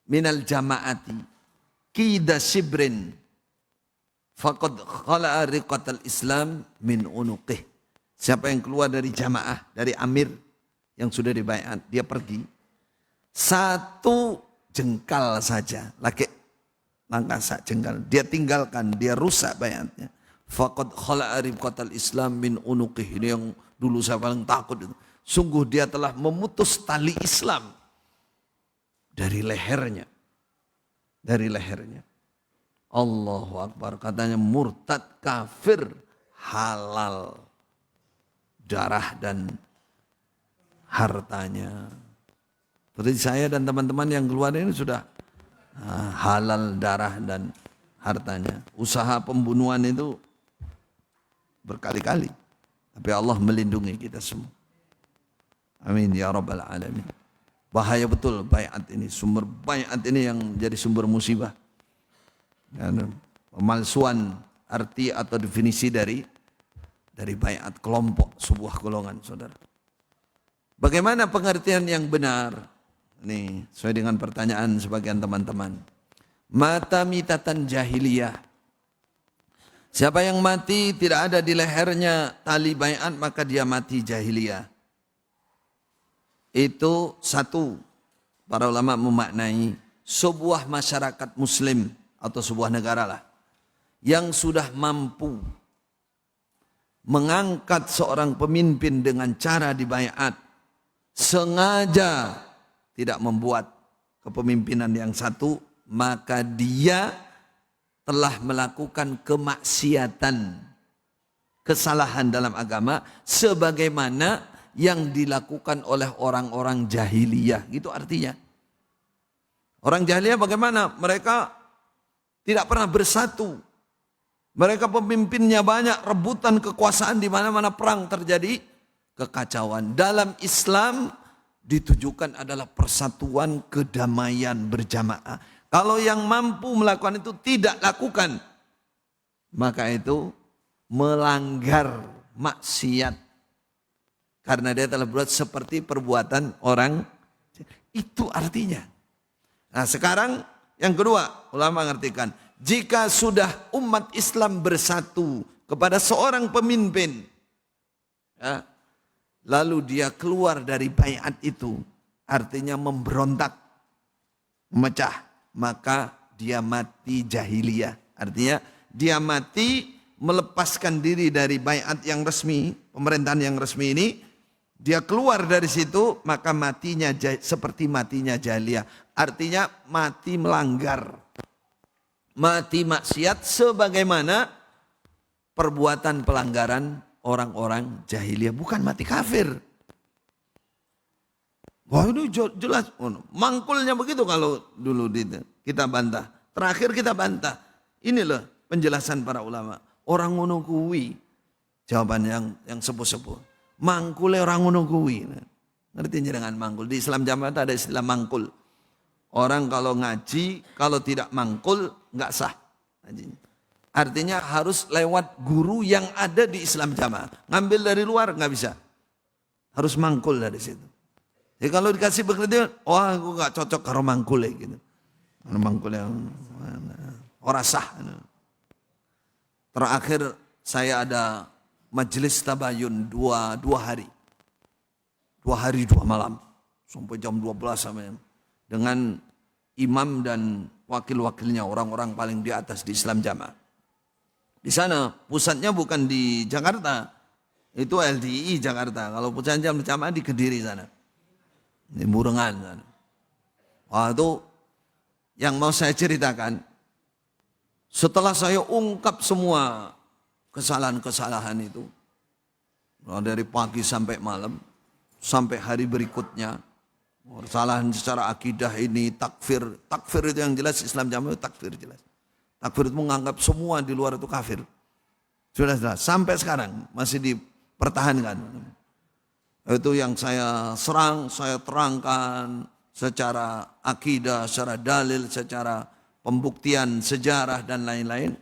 minal jamaati qida shibrin faqad khala'a riqatal Islam min unuqih. Siapa yang keluar dari jamaah, dari amir yang sudah dibaiat, dia pergi satu jengkal saja, langkah sak jengkal, dia tinggalkan, dia rusak baiatnya. Faqad khala'a riqatal Islam min unuqih. Ini yang dulu saya paling takut itu. Sungguh dia telah memutus tali Islam dari lehernya. Dari lehernya. Allahu Akbar. Katanya murtad, kafir, halal darah dan hartanya. Seperti saya dan teman-teman yang keluar ini sudah halal darah dan hartanya. Usaha pembunuhan itu berkali-kali. Tapi Allah melindungi kita semua. Amin ya rabbal alamin. Bahaya betul baiat ini. Sumber baiat ini yang jadi sumber musibah. Dan pemalsuan arti atau definisi dari baiat kelompok, sebuah golongan, saudara. Bagaimana pengertian yang benar? Ini sesuai dengan pertanyaan sebagian teman-teman. Mata mitatan jahiliyah. Siapa yang mati tidak ada di lehernya tali baiat, maka dia mati jahiliyah. Itu satu, para ulama memaknai sebuah masyarakat muslim atau sebuah negara lah yang sudah mampu mengangkat seorang pemimpin dengan cara dibaiat, sengaja tidak membuat kepemimpinan yang satu, maka dia telah melakukan kemaksiatan, kesalahan dalam agama sebagaimana yang dilakukan oleh orang-orang jahiliyah. Gitu artinya. Orang jahiliyah bagaimana? Mereka tidak pernah bersatu. Mereka pemimpinnya banyak, rebutan kekuasaan di mana-mana perang terjadi, kekacauan. Dalam Islam ditujukan adalah persatuan, kedamaian berjamaah. Kalau yang mampu melakukan itu tidak lakukan, maka itu melanggar maksiat. Karena dia telah berbuat seperti perbuatan orang. Itu artinya. Nah sekarang yang kedua, ulama mengartikan, jika sudah umat Islam bersatu kepada seorang pemimpin, ya, lalu dia keluar dari baiat itu, artinya memberontak, memecah, maka dia mati jahiliyah. Artinya dia mati melepaskan diri dari baiat yang resmi, pemerintahan yang resmi ini. Dia keluar dari situ, maka matinya seperti matinya jahiliyah. Artinya mati melanggar, mati maksiat sebagaimana perbuatan pelanggaran orang-orang jahiliyah. Bukan mati kafir. Wah itu jelas. Mangkulnya begitu kalau dulu kita bantah. Terakhir kita bantah. Ini loh penjelasan para ulama. Orang ngono kuwi. Jawaban yang sepuh-sepuh. Mangkule orang ngono kuwi. Ngerti dengan mangkul? Di Islam Jamaah ada istilah mangkul. Orang kalau ngaji, kalau tidak mangkul, enggak sah ngajinya. Artinya harus lewat guru yang ada di Islam Jamaah. Ngambil dari luar enggak bisa. Harus mangkul dari situ. Jadi kalau dikasih bekerja, wah aku enggak cocok karo mangkul gitu. Mangkul yang ora sah. Terakhir saya ada majelis tabayun dua hari. 2 hari 2 malam. Sampai jam 12 sampai dengan imam dan wakil-wakilnya, orang-orang paling di atas di Islam Jamaah. Di sana pusatnya bukan di Jakarta. Itu LDI Jakarta. Kalau pusat Jamaah di Kediri sana. Di Burengan sana. Wah itu yang mau saya ceritakan. Setelah saya ungkap semua kesalahan-kesalahan itu, dari pagi sampai malam, sampai hari berikutnya, kesalahan secara akidah ini, takfir itu yang jelas Islam Jamaah itu takfir jelas. Takfir itu menganggap semua di luar itu kafir. Sudah jelas, sampai sekarang masih dipertahankan. Itu yang saya serang, saya terangkan secara akidah, secara dalil, secara pembuktian sejarah dan lain-lain.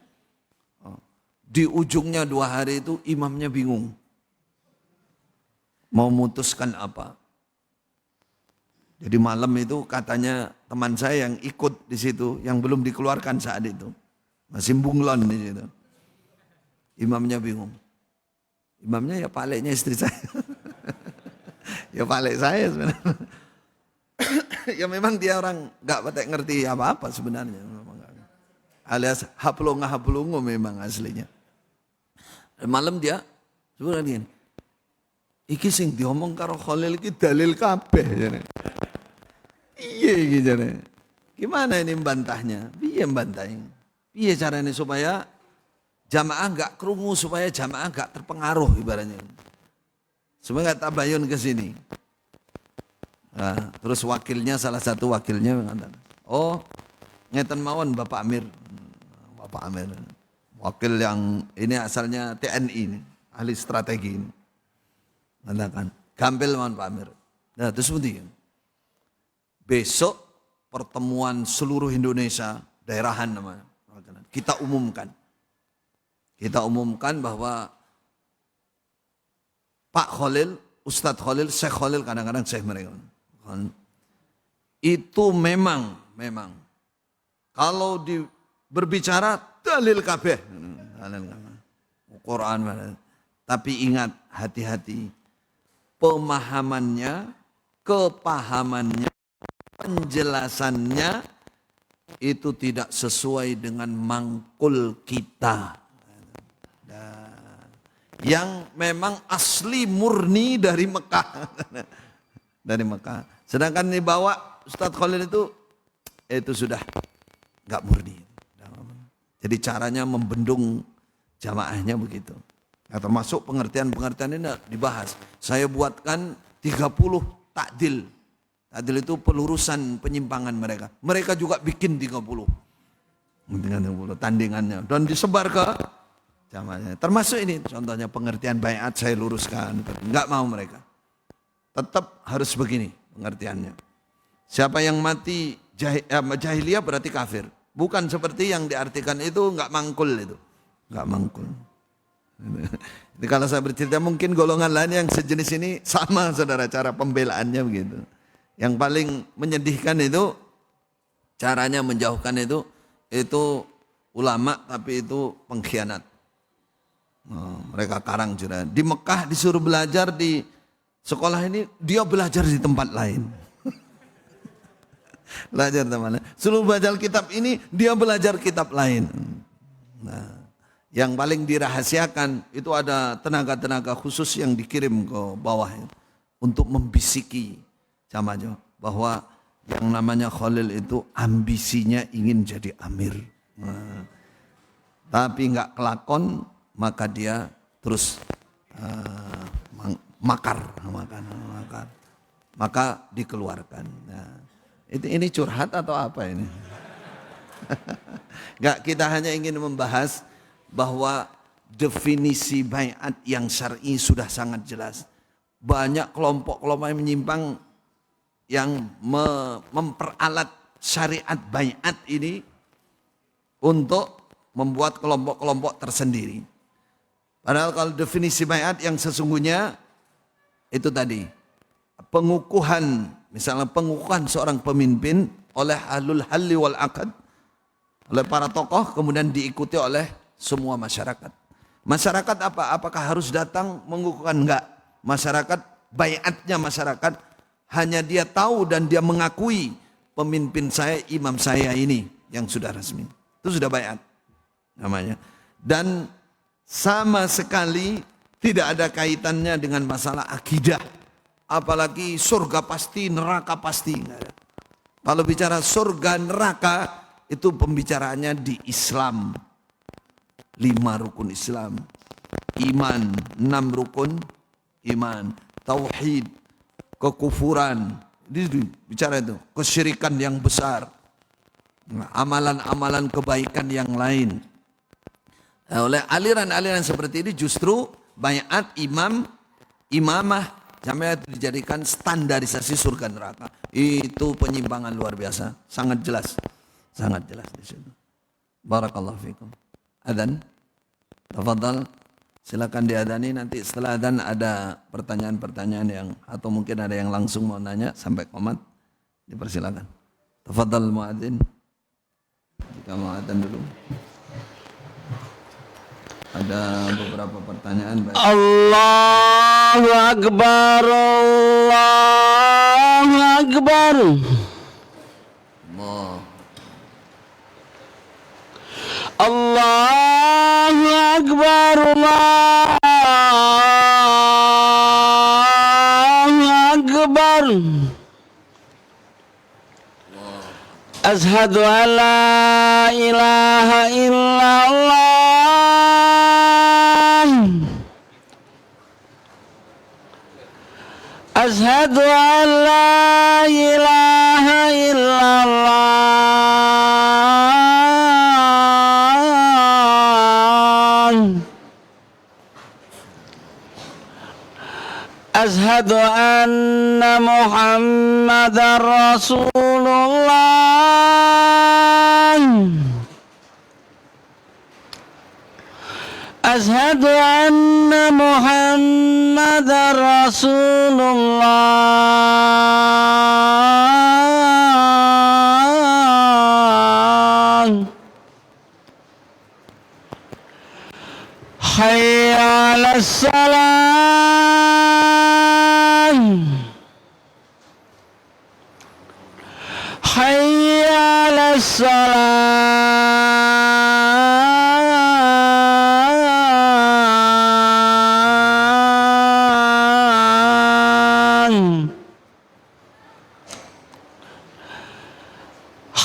Di ujungnya 2 hari itu imamnya bingung. Mau memutuskan apa. Jadi malam itu katanya teman saya yang ikut di situ, yang belum dikeluarkan saat itu. Masih bunglon di situ. Imamnya bingung. Imamnya ya paleknya istri saya. Ya palek saya sebenarnya. Ya memang dia orang gak patek ngerti apa-apa sebenarnya. Alias haplungu memang aslinya. Malam dia sebenarnya gini, iki sing diomong karo Khalil iki dalil kabeh jane. Iya iki jane. Gimana ini membantahnya? Piye mbantahnya? Piye caranya supaya jamaah enggak krungu, supaya jamaah enggak terpengaruh ibaratnya. Supaya enggak tabayun ke sini. Nah, terus wakilnya, salah satu wakilnya mengatakan, oh ngeten mawon Bapak Amir. Bapak Amir. Wakil yang ini asalnya TNI ini, ahli strategi ini. Mengatakan, gampil mawon Pak Amir. Nah, terus seperti ini. Besok pertemuan seluruh Indonesia, daerahan namanya. Kita umumkan. Kita umumkan bahwa Pak Khalil, Ustadz Khalil, Syekh Khalil, kadang-kadang Syekh mereka. Itu memang kalau berbicara dalil kabeh. Quran. Tapi ingat, hati-hati. Pemahamannya, kepahamannya, penjelasannya itu tidak sesuai dengan mangkul kita. Yang memang asli murni dari Mekah. Dari Mekah. Sedangkan dibawa Ustadz Khalil itu sudah enggak murni. Jadi caranya membendung jamaahnya begitu. Nah, termasuk pengertian-pengertian ini dibahas. Saya buatkan 30 takdil. Takdil itu pelurusan penyimpangan mereka. Mereka juga bikin 30 tandingannya. Dan disebar ke jamaahnya. Termasuk ini contohnya pengertian baiat saya luruskan. Enggak mau mereka. Tetap harus begini pengertiannya. Siapa yang mati Jahiliyah berarti kafir. Bukan seperti yang diartikan itu nggak mangkul itu. Nggak mangkul. Jadi kalau saya bercerita mungkin golongan lain yang sejenis ini sama saudara cara pembelaannya begitu. Yang paling menyedihkan itu caranya menjauhkan itu ulama tapi itu pengkhianat. Mereka karang juga. Di Mekah disuruh belajar di sekolah ini, dia belajar di tempat lain. Belajar teman. Suruh belajar kitab ini, dia belajar kitab lain. Nah, yang paling dirahasiakan itu ada tenaga-tenaga khusus yang dikirim ke bawah untuk membisiki jamaah bahwa yang namanya Khalil itu ambisinya ingin jadi amir. Nah, tapi nggak kelakon, maka dia terus makar, maka dikeluarkan. Nah, ini curhat atau apa ini? Nggak, kita hanya ingin membahas bahwa definisi baiat yang syar'i sudah sangat jelas. Banyak kelompok-kelompok yang menyimpang yang memperalat syariat baiat ini untuk membuat kelompok-kelompok tersendiri. Padahal kalau definisi baiat yang sesungguhnya itu tadi, pengukuhan, misalnya pengukuhan seorang pemimpin oleh ahlul halli wal aqd, oleh para tokoh, kemudian diikuti oleh semua masyarakat. Masyarakat apa? Apakah harus datang mengukuhkan? Enggak. Masyarakat, baiatnya masyarakat hanya dia tahu dan dia mengakui pemimpin saya, imam saya ini yang sudah resmi. Itu sudah baiat namanya. Dan sama sekali tidak ada kaitannya dengan masalah akidah. Apalagi surga pasti, neraka pasti. Kalau bicara surga, neraka, itu pembicaraannya di Islam. 5 rukun Islam. Iman, 6 rukun iman. Tauhid, kekufuran. Bicara itu, kesyirikan yang besar. Amalan-amalan kebaikan yang lain. Nah, oleh aliran-aliran seperti ini justru baiat imamah sampai dijadikan standarisasi surga neraka. Itu penyimpangan luar biasa, sangat jelas di situ. Barakallahu fikum. Adzan, tafadhal, silakan diadani. Nanti setelah adzan ada pertanyaan-pertanyaan yang atau mungkin ada yang langsung mau nanya sampai komat, dipersilakan. Tafadhal muadzin. Jika mau adzan dulu. Ada beberapa pertanyaan. Baik. Allahu Akbar, Allahu Akbar. Allahu Akbar, Allahu Akbar. Ashhadu an la ilaha illallah. Ashhadu an la ilaha illallah. Ashhadu anna Muhammadar Rasulullah. Ashhadu anna Muhammadar Rasulullah. Hayya 'alas salam. Hayya 'alas salam.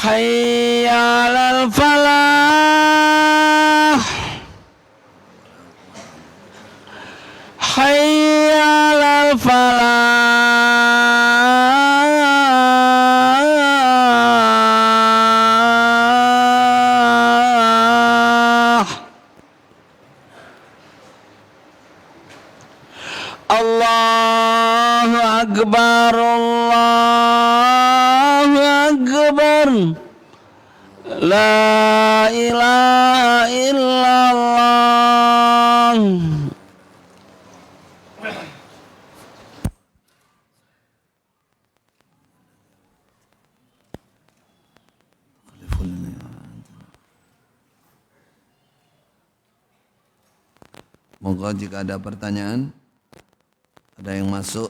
Hayya 'alal falah. Hayya 'alal falah. Allahu Akbar, Allahu Akbar. La ilaha illallah. Moga jika ada pertanyaan, ada yang masuk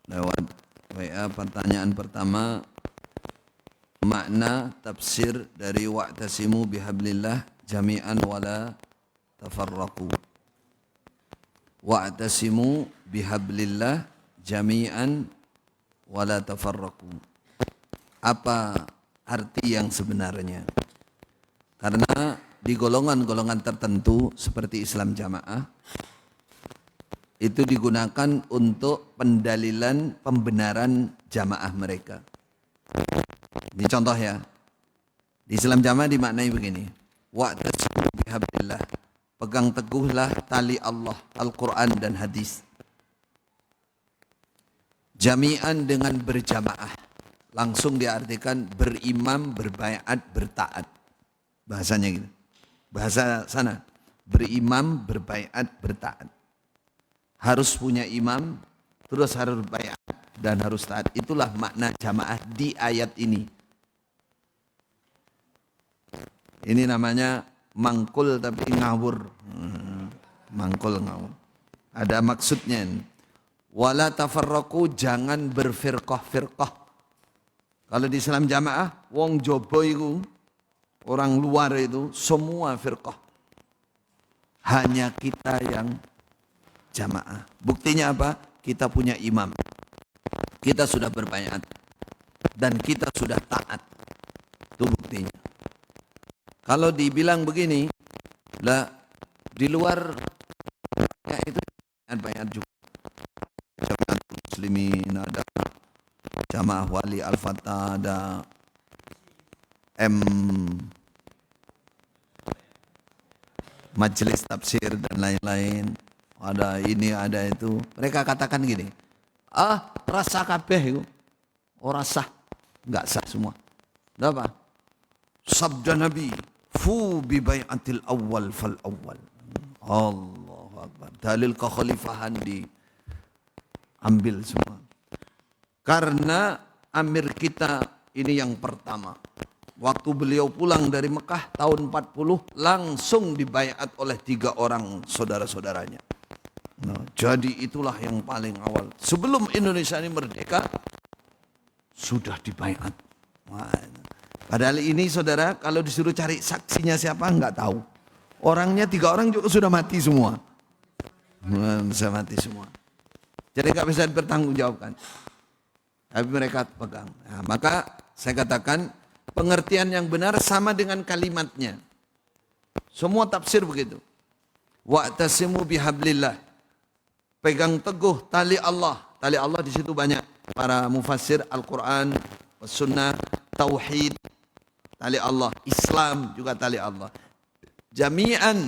lewat WA. Pertanyaan pertama, makna tafsir dari wa'tasimu bihablillah jami'an wala tafarraqu. Wa'tasimu bihablillah jami'an wala tafarraqu. Apa arti yang sebenarnya? Karena di golongan-golongan tertentu seperti Islam Jamaah itu digunakan untuk pendalilan pembenaran jamaah mereka. Ini contoh ya. Di Islam Jamaah dimaknai begini. Wa'tasimu bihablillah. Pegang teguhlah tali Allah, Al-Quran dan hadis. Jami'an dengan berjamaah. Langsung diartikan berimam, berbaiat, bertaat. Bahasanya gitu. Bahasa sana. Berimam, berbaiat, bertaat. Harus punya imam, terus harus berbaiat dan harus taat. Itulah makna jamaah di ayat ini. Ini namanya mangkul tapi ngawur. Mangkul ngawur. Ada maksudnya. Wala tafarraqu, jangan berfirqah-firqah. Kalau di Islam Jamaah, wong jobo itu, orang luar itu semua firqah. Hanya kita yang jamaah. Buktinya apa? Kita punya imam. Kita sudah berbaiat. Dan kita sudah taat. Itu buktinya. Kalau dibilang begini, lah di luar ya itu baiat juga. Jamaah muslimin ada, jamaah wali al-fatah ada, majelis tafsir dan lain-lain. Ada ini, ada itu. Mereka katakan gini, rasa kabeh itu. Oh rasa, enggak sah semua. Kenapa? Sabda Nabi, fu bi bai'atil awwal fal awwal. Allahu Akbar. Dalil kekhalifahan diambil semua. Karena amir kita ini yang pertama. Waktu beliau pulang dari Mekah tahun 40, langsung dibaiat oleh 3 orang saudara-saudaranya. Nah, jadi itulah yang paling awal. Sebelum Indonesia ini merdeka, sudah dibaiat. Padahal ini saudara, kalau disuruh cari saksinya siapa, enggak tahu. Orangnya 3 orang juga sudah mati semua. Bisa mati semua. Jadi enggak bisa dipertanggungjawabkan. Tapi mereka pegang. Nah, maka saya katakan, pengertian yang benar sama dengan kalimatnya. Semua tafsir begitu. Wa'tasimu bihablillah. Pegang teguh tali Allah. Tali Allah di situ banyak. Para mufassir Al-Quran, Sunnah, Tauhid, tali Allah. Islam juga tali Allah. Jami'an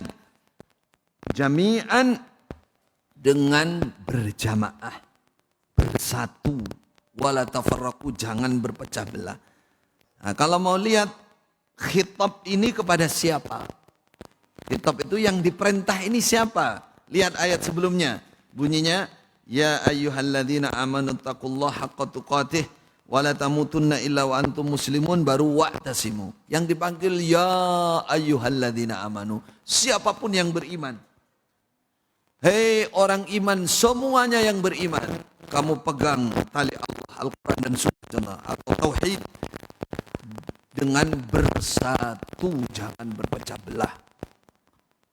dengan berjamaah. Bersatu. Wala tafarraqu, jangan berpecah belah. Nah, kalau mau lihat khitab ini kepada siapa? Khitab itu yang diperintah ini siapa? Lihat ayat sebelumnya. Bunyinya, ya ayyuhalladzina amanu taqullaha haqqa tuqatih wa la tamutunna illa wa antum muslimun, baru wa'tasimu. Yang dipanggil ya ayyuhalladzina amanu, siapapun yang beriman. Hei orang iman, semuanya yang beriman, kamu pegang tali Allah, Al-Quran dan Sunnah atau Tauhid dengan bersatu, jangan berpecah belah.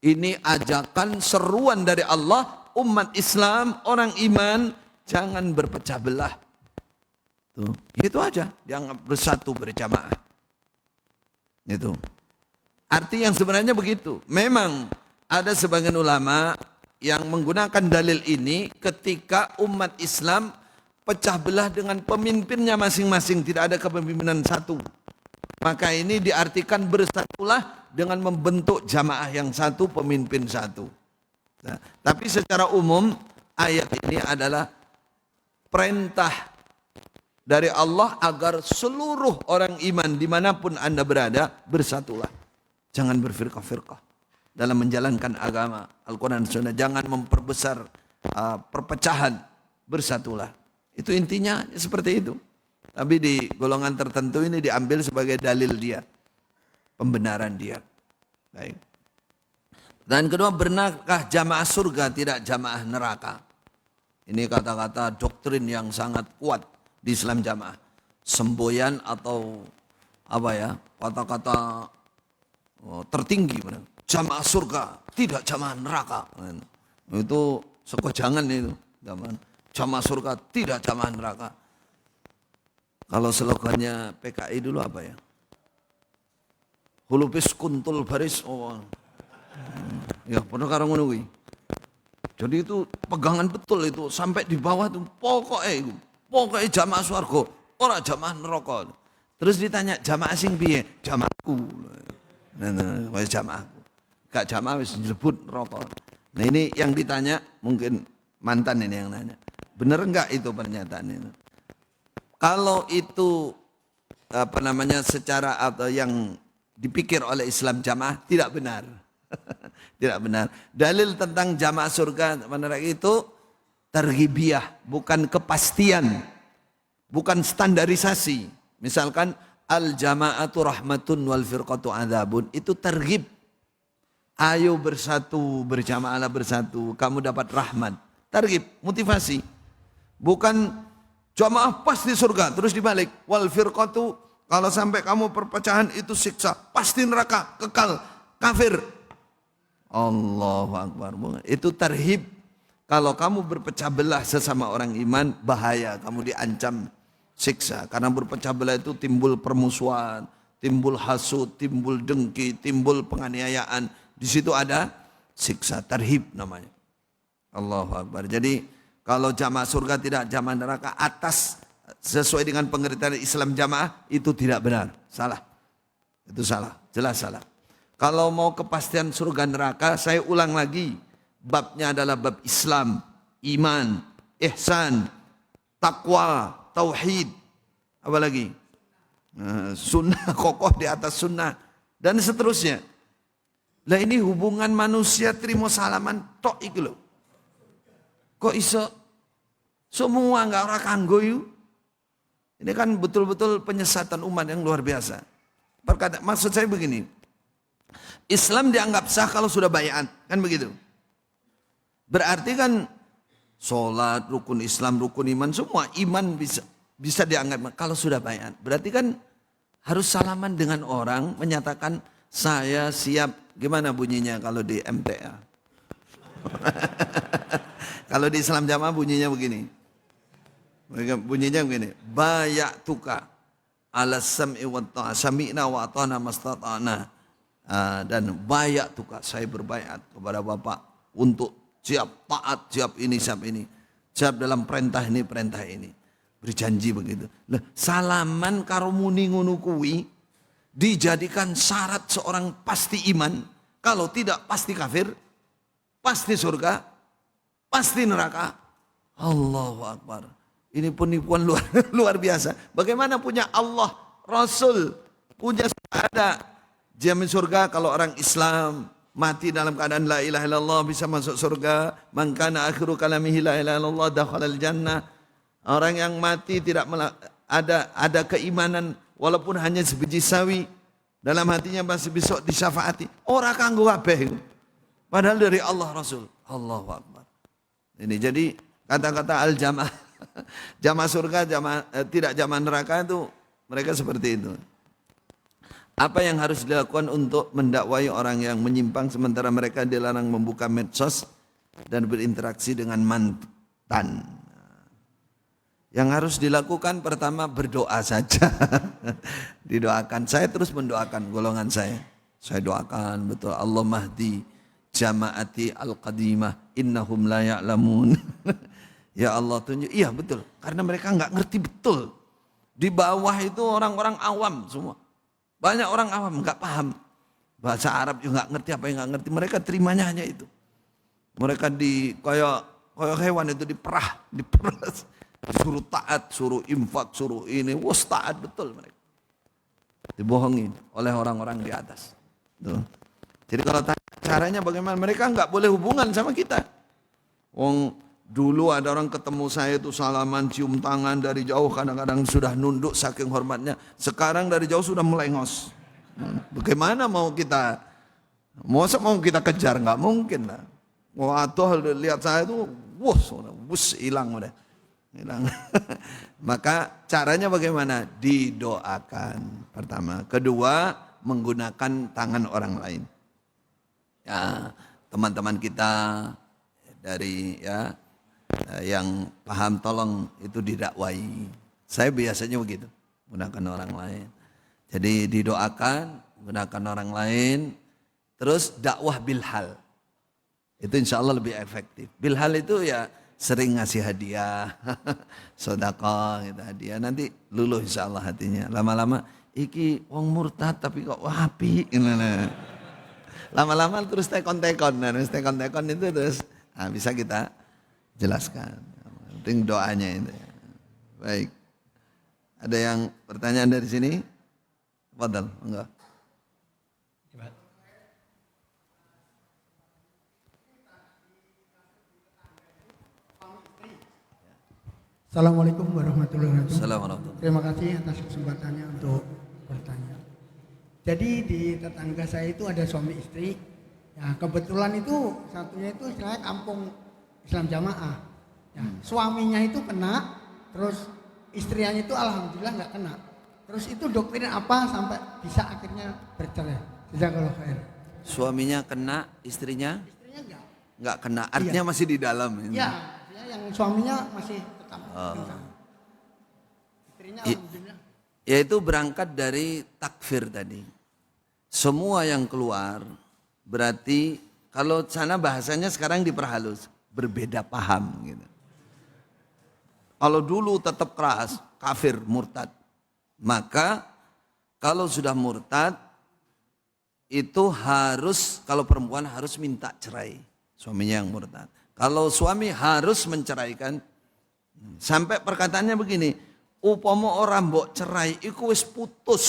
Ini ajakan seruan dari Allah, umat Islam, orang iman, jangan berpecah belah. Tuh, itu aja, dianggap bersatu berjamaah. Itu. Arti yang sebenarnya begitu. Memang ada sebagian ulama yang menggunakan dalil ini ketika umat Islam pecah belah dengan pemimpinnya masing-masing, tidak ada kepemimpinan satu. Maka ini diartikan bersatulah dengan membentuk jamaah yang satu, pemimpin satu. Nah, tapi secara umum ayat ini adalah perintah dari Allah agar seluruh orang iman dimanapun Anda berada bersatulah. Jangan berfirqah-firqah dalam menjalankan agama Al-Quran dan Sunnah. Jangan memperbesar perpecahan, bersatulah. Itu intinya seperti itu. Tapi di golongan tertentu ini diambil sebagai dalil dia, pembenaran dia. Baik. Dan kedua, benarkah jamaah surga tidak jamaah neraka? Ini kata-kata doktrin yang sangat kuat di Islam jamaah. Semboyan atau apa ya, kata-kata tertinggi. Jamaah surga tidak jamaah neraka. Itu sekojangan itu. Jamaah surga tidak jamaah neraka. Kalau slogannya PKI dulu apa ya? Hulupis kuntul baris. Ya pernah karo ngono kuwi. Jadi itu pegangan betul itu sampai di bawah tuh pokoknya jamaah swarga, ora jamaah neraka. Terus ditanya jamaah sing piye? Jamaahku. Nah, wis jamaahku. Gak jamaah wis dilebut neraka. Nah ini yang ditanya mungkin mantan ini yang nanya. Bener enggak itu pernyataan itu? Kalau itu secara atau yang dipikir oleh Islam jamaah tidak benar. Tidak benar. Dalil tentang jamaah surga neraka itu targhibiyah, bukan kepastian, bukan standarisasi. Misalkan al jamaatu rahmatun wal firqatu adzabun, itu targhib. Ayo bersatu, berjamaahlah bersatu, kamu dapat rahmat. Targhib, motivasi. Bukan jamaah pasti surga, terus dibalik. Wal firqatu, kalau sampai kamu perpecahan itu siksa, pasti neraka, kekal, kafir. Allahu Akbar. Itu tarhib. Kalau kamu berpecah belah sesama orang iman, bahaya, kamu diancam siksa. Karena berpecah belah itu timbul permusuhan, timbul hasud, timbul dengki, timbul penganiayaan. Di situ ada siksa, tarhib namanya. Allahu Akbar. Jadi kalau jamaah surga tidak jamaah neraka atas sesuai dengan pengertian Islam jamaah itu tidak benar, salah. Itu salah, jelas salah. Kalau mau kepastian surga neraka, saya ulang lagi. Babnya adalah bab Islam, iman, ihsan, takwa, tauhid. Apa lagi? Sunnah, kokoh di atas sunnah. Dan seterusnya. Lah ini hubungan manusia terima salaman tok iki lho. Kok iso semua enggak ora kanggo yu? Ini kan betul-betul penyesatan umat yang luar biasa. Maksud saya begini. Islam dianggap sah kalau sudah baiat, kan begitu. Berarti kan sholat, rukun Islam, rukun iman, semua iman bisa dianggap kalau sudah baiat. Berarti kan harus salaman dengan orang, menyatakan saya siap. Gimana bunyinya kalau di MTA? Kalau di Islam jamaah bunyinya begini. Bunyinya begini. Bayatuka ala sam'i wa ta'a, sami'na wa ata'na mastata'na. Dan bayatuka, saya berbaiat kepada Bapak untuk siap taat, siap ini, siap ini. Siap dalam perintah ini. Berjanji begitu. Lah, salaman karo muni ngono kuwi dijadikan syarat seorang pasti iman. Kalau tidak pasti kafir, pasti surga, pasti neraka. Allahu Akbar. Ini penipuan luar biasa. Bagaimana punya Allah, Rasul, punya ada jamin surga kalau orang Islam mati dalam keadaan la ilaha illallah bisa masuk surga. Man kana akhiru kalamihi la ilaha illallah dakhalal jannah. Orang yang mati tidak ada keimanan walaupun hanya sebiji sawi dalam hatinya masih besok disyafaati. Ora kanggo kabeh. Padahal dari Allah Rasul. Allahu Akbar. Ini jadi kata-kata al-jamaah. Jamaah surga, tidak jamaah neraka itu mereka seperti itu. Apa yang harus dilakukan untuk mendakwai orang yang menyimpang sementara mereka dilarang membuka medsos dan berinteraksi dengan mantan? Yang harus dilakukan pertama berdoa saja. Didoakan. Saya terus mendoakan golongan saya. Saya doakan betul Allah mahdi jamaati al-qadimah innahum la ya'lamun. Ya Allah tunjuk. Iya betul. Karena mereka enggak ngerti betul. Di bawah itu orang-orang awam semua. Banyak orang awam enggak paham. Bahasa Arab juga enggak ngerti apa yang enggak ngerti. Mereka terimanya hanya itu. Mereka kayak hewan itu diperas. suruh taat, suruh infak, suruh ini, wah taat betul mereka. Dibohongin oleh orang-orang di atas. Tuh. Jadi kalau caranya bagaimana, mereka nggak boleh hubungan sama kita. Wong dulu ada orang ketemu saya itu salaman, cium tangan dari jauh, kadang-kadang sudah nunduk saking hormatnya. Sekarang dari jauh sudah melengos. Bagaimana mau kita kejar? Nggak mungkin lah. Atau lihat saya itu, hilang udah. Hilang. Maka caranya bagaimana? Didoakan pertama. Kedua, menggunakan tangan orang lain. Ya, teman-teman kita dari yang paham tolong itu didakwai. Saya biasanya begitu, gunakan orang lain. Jadi didoakan, gunakan orang lain, terus dakwah bilhal. Itu insya Allah lebih efektif. Bilhal itu ya sering ngasih hadiah, sedekah gitu hadiah. Nanti luluh insya Allah hatinya. Lama-lama, iki wong murtad tapi kok wapi. Lama-lama terus tekon-tekon. Nah, tekon-tekon itu terus bisa kita jelaskan. Penting doanya itu. Baik. Ada yang pertanyaan dari sini? Fadal, enggak? Assalamualaikum warahmatullahi wabarakatuh. Assalamualaikum. Terima kasih atas kesempatannya untuk bertanya. Jadi di tetangga saya itu ada suami istri. Ya, kebetulan itu satunya itu istilahnya kampung Islam Jamaah. Ya, suaminya itu kena, terus istrinya itu alhamdulillah nggak kena. Terus itu doktrin apa sampai bisa akhirnya bercerai? Jazakallahu khair. Suaminya kena, istrinya? Istrinya Nggak kena, artinya masih di dalam. Iya, yang suaminya masih tetap. Istrinya alhamdulillah. Yaitu berangkat dari takfir tadi. Semua yang keluar berarti kalau sana bahasanya sekarang diperhalus, berbeda paham gitu. Kalau dulu tetap keras, kafir, murtad. Maka kalau sudah murtad itu harus, kalau perempuan harus minta cerai, suaminya yang murtad. Kalau suami harus menceraikan, sampai perkataannya begini, upama orang mbok cerai iku wis putus.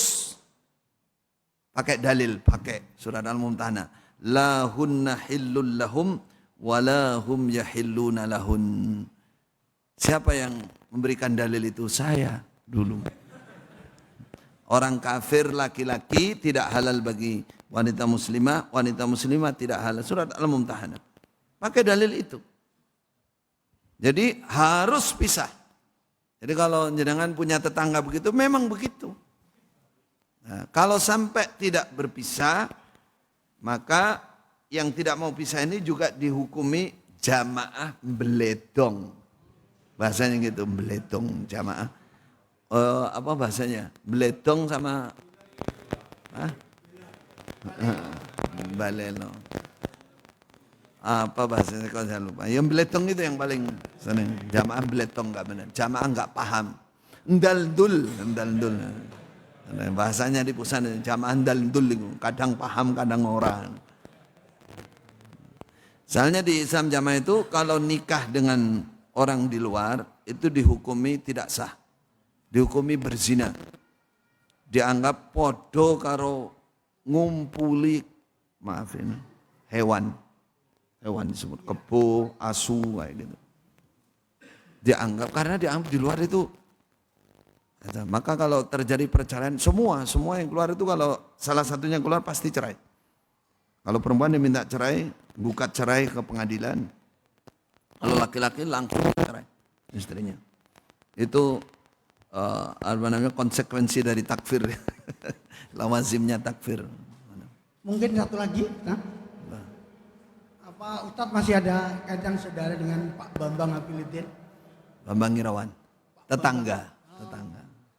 Pakai dalil, pakai surat Al-Mumtahanah. La hunna hillul lahum wa la hum yahilluna lahun. Siapa yang memberikan dalil itu? Saya dulu. Orang kafir laki-laki tidak halal bagi wanita muslimah tidak halal. Surat Al-Mumtahanah. Pakai dalil itu. Jadi harus pisah. Jadi kalau jenengan punya tetangga begitu, memang begitu. Nah, kalau sampai tidak berpisah, maka yang tidak mau pisah ini juga dihukumi jamaah beledong. Bahasanya gitu, beledong jamaah. Apa bahasanya? Beledong sama balelo. Apa bahasanya kalau saya lupa. Yang beledong itu yang paling sering. Jamaah beledong enggak benar. Jamaah enggak paham. Ndaldul. Bahasanya di pusat jamaah ndaldul itu. Kadang paham, kadang orang. Soalnya di Islam jamaah itu kalau nikah dengan orang di luar itu dihukumi tidak sah. Dihukumi berzina. Dianggap podo karo ngumpuli hewan disebut kebo, asu kayak gitu. Dianggap karena dianggap di luar itu. Maka kalau terjadi perceraian semua yang keluar itu kalau salah satunya keluar pasti cerai. Kalau perempuan diminta cerai, gugat cerai ke pengadilan. Kalau laki-laki langsung cerai istrinya. Itu konsekuensi dari takfir. Lawazimnya takfir. Mungkin satu lagi, nah? Apa Ustadz masih ada kaitan saudara dengan Pak Bambang Hafidzuddin? Bambang Irawan, tetangga.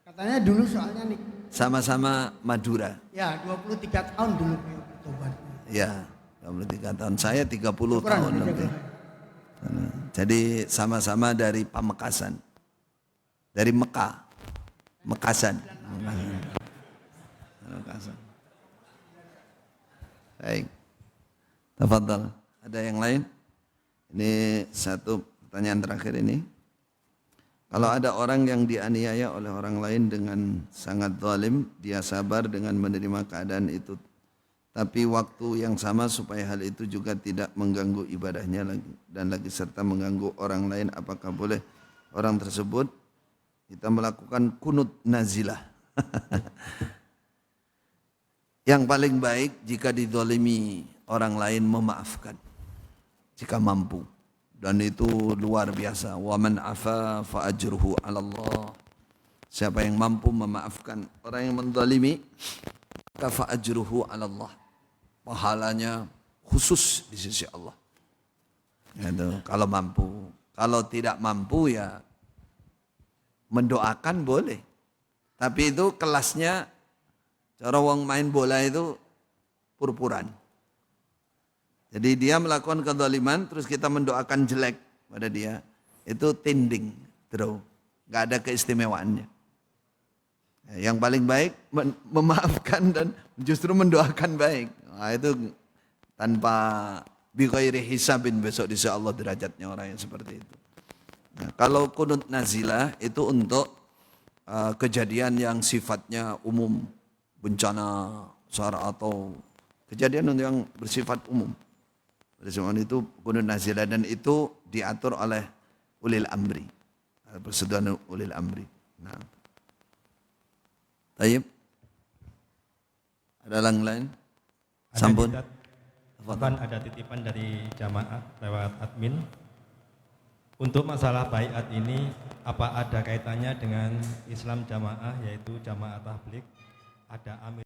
Katanya dulu soalnya nih. Sama-sama Madura. Ya, 23 tahun dulu bertobat. Ya, 23 tahun. Saya 30 tahun nanti. Jadi sama-sama dari Pamekasan. Dari Mekah. Mekasan. Baik. Tafadhal. Ada yang lain? Ini satu pertanyaan terakhir ini. Kalau ada orang yang dianiaya oleh orang lain dengan sangat zalim, dia sabar dengan menerima keadaan itu. Tapi waktu yang sama supaya hal itu juga tidak mengganggu ibadahnya lagi dan lagi serta mengganggu orang lain, apakah boleh orang tersebut kita melakukan kunut nazilah? Yang paling baik jika dizalimi orang lain memaafkan jika mampu. Dan itu luar biasa. Wa man afa fa ajruhu 'ala Allah. Siapa yang mampu memaafkan orang yang menzalimi, maka fa ajruhu 'ala Allah. Pahalanya khusus di sisi Allah. Itu kalau mampu. Kalau tidak mampu ya mendoakan boleh. Tapi itu kelasnya cara wong main bola itu pur-puran. Jadi dia melakukan kezaliman terus kita mendoakan jelek pada dia. Itu tinding, draw. Enggak ada keistimewaannya. Yang paling baik memaafkan dan justru mendoakan baik. Nah, itu tanpa bighairi hisabin besok insya Allah derajatnya orang yang seperti itu. Nah, kalau kunut nazilah itu untuk kejadian yang sifatnya umum, bencana besar atau kejadian yang bersifat umum. Oleh sebab itu kunut nazilah dan itu diatur oleh ulil amri. Persetujuan ulil amri. Nah. Tayyib. Ada yang lain? Sampun. Ada titipan dari jamaah lewat admin. Untuk masalah baiat ini apa ada kaitannya dengan Islam jamaah yaitu jamaah tabligh? Ada amir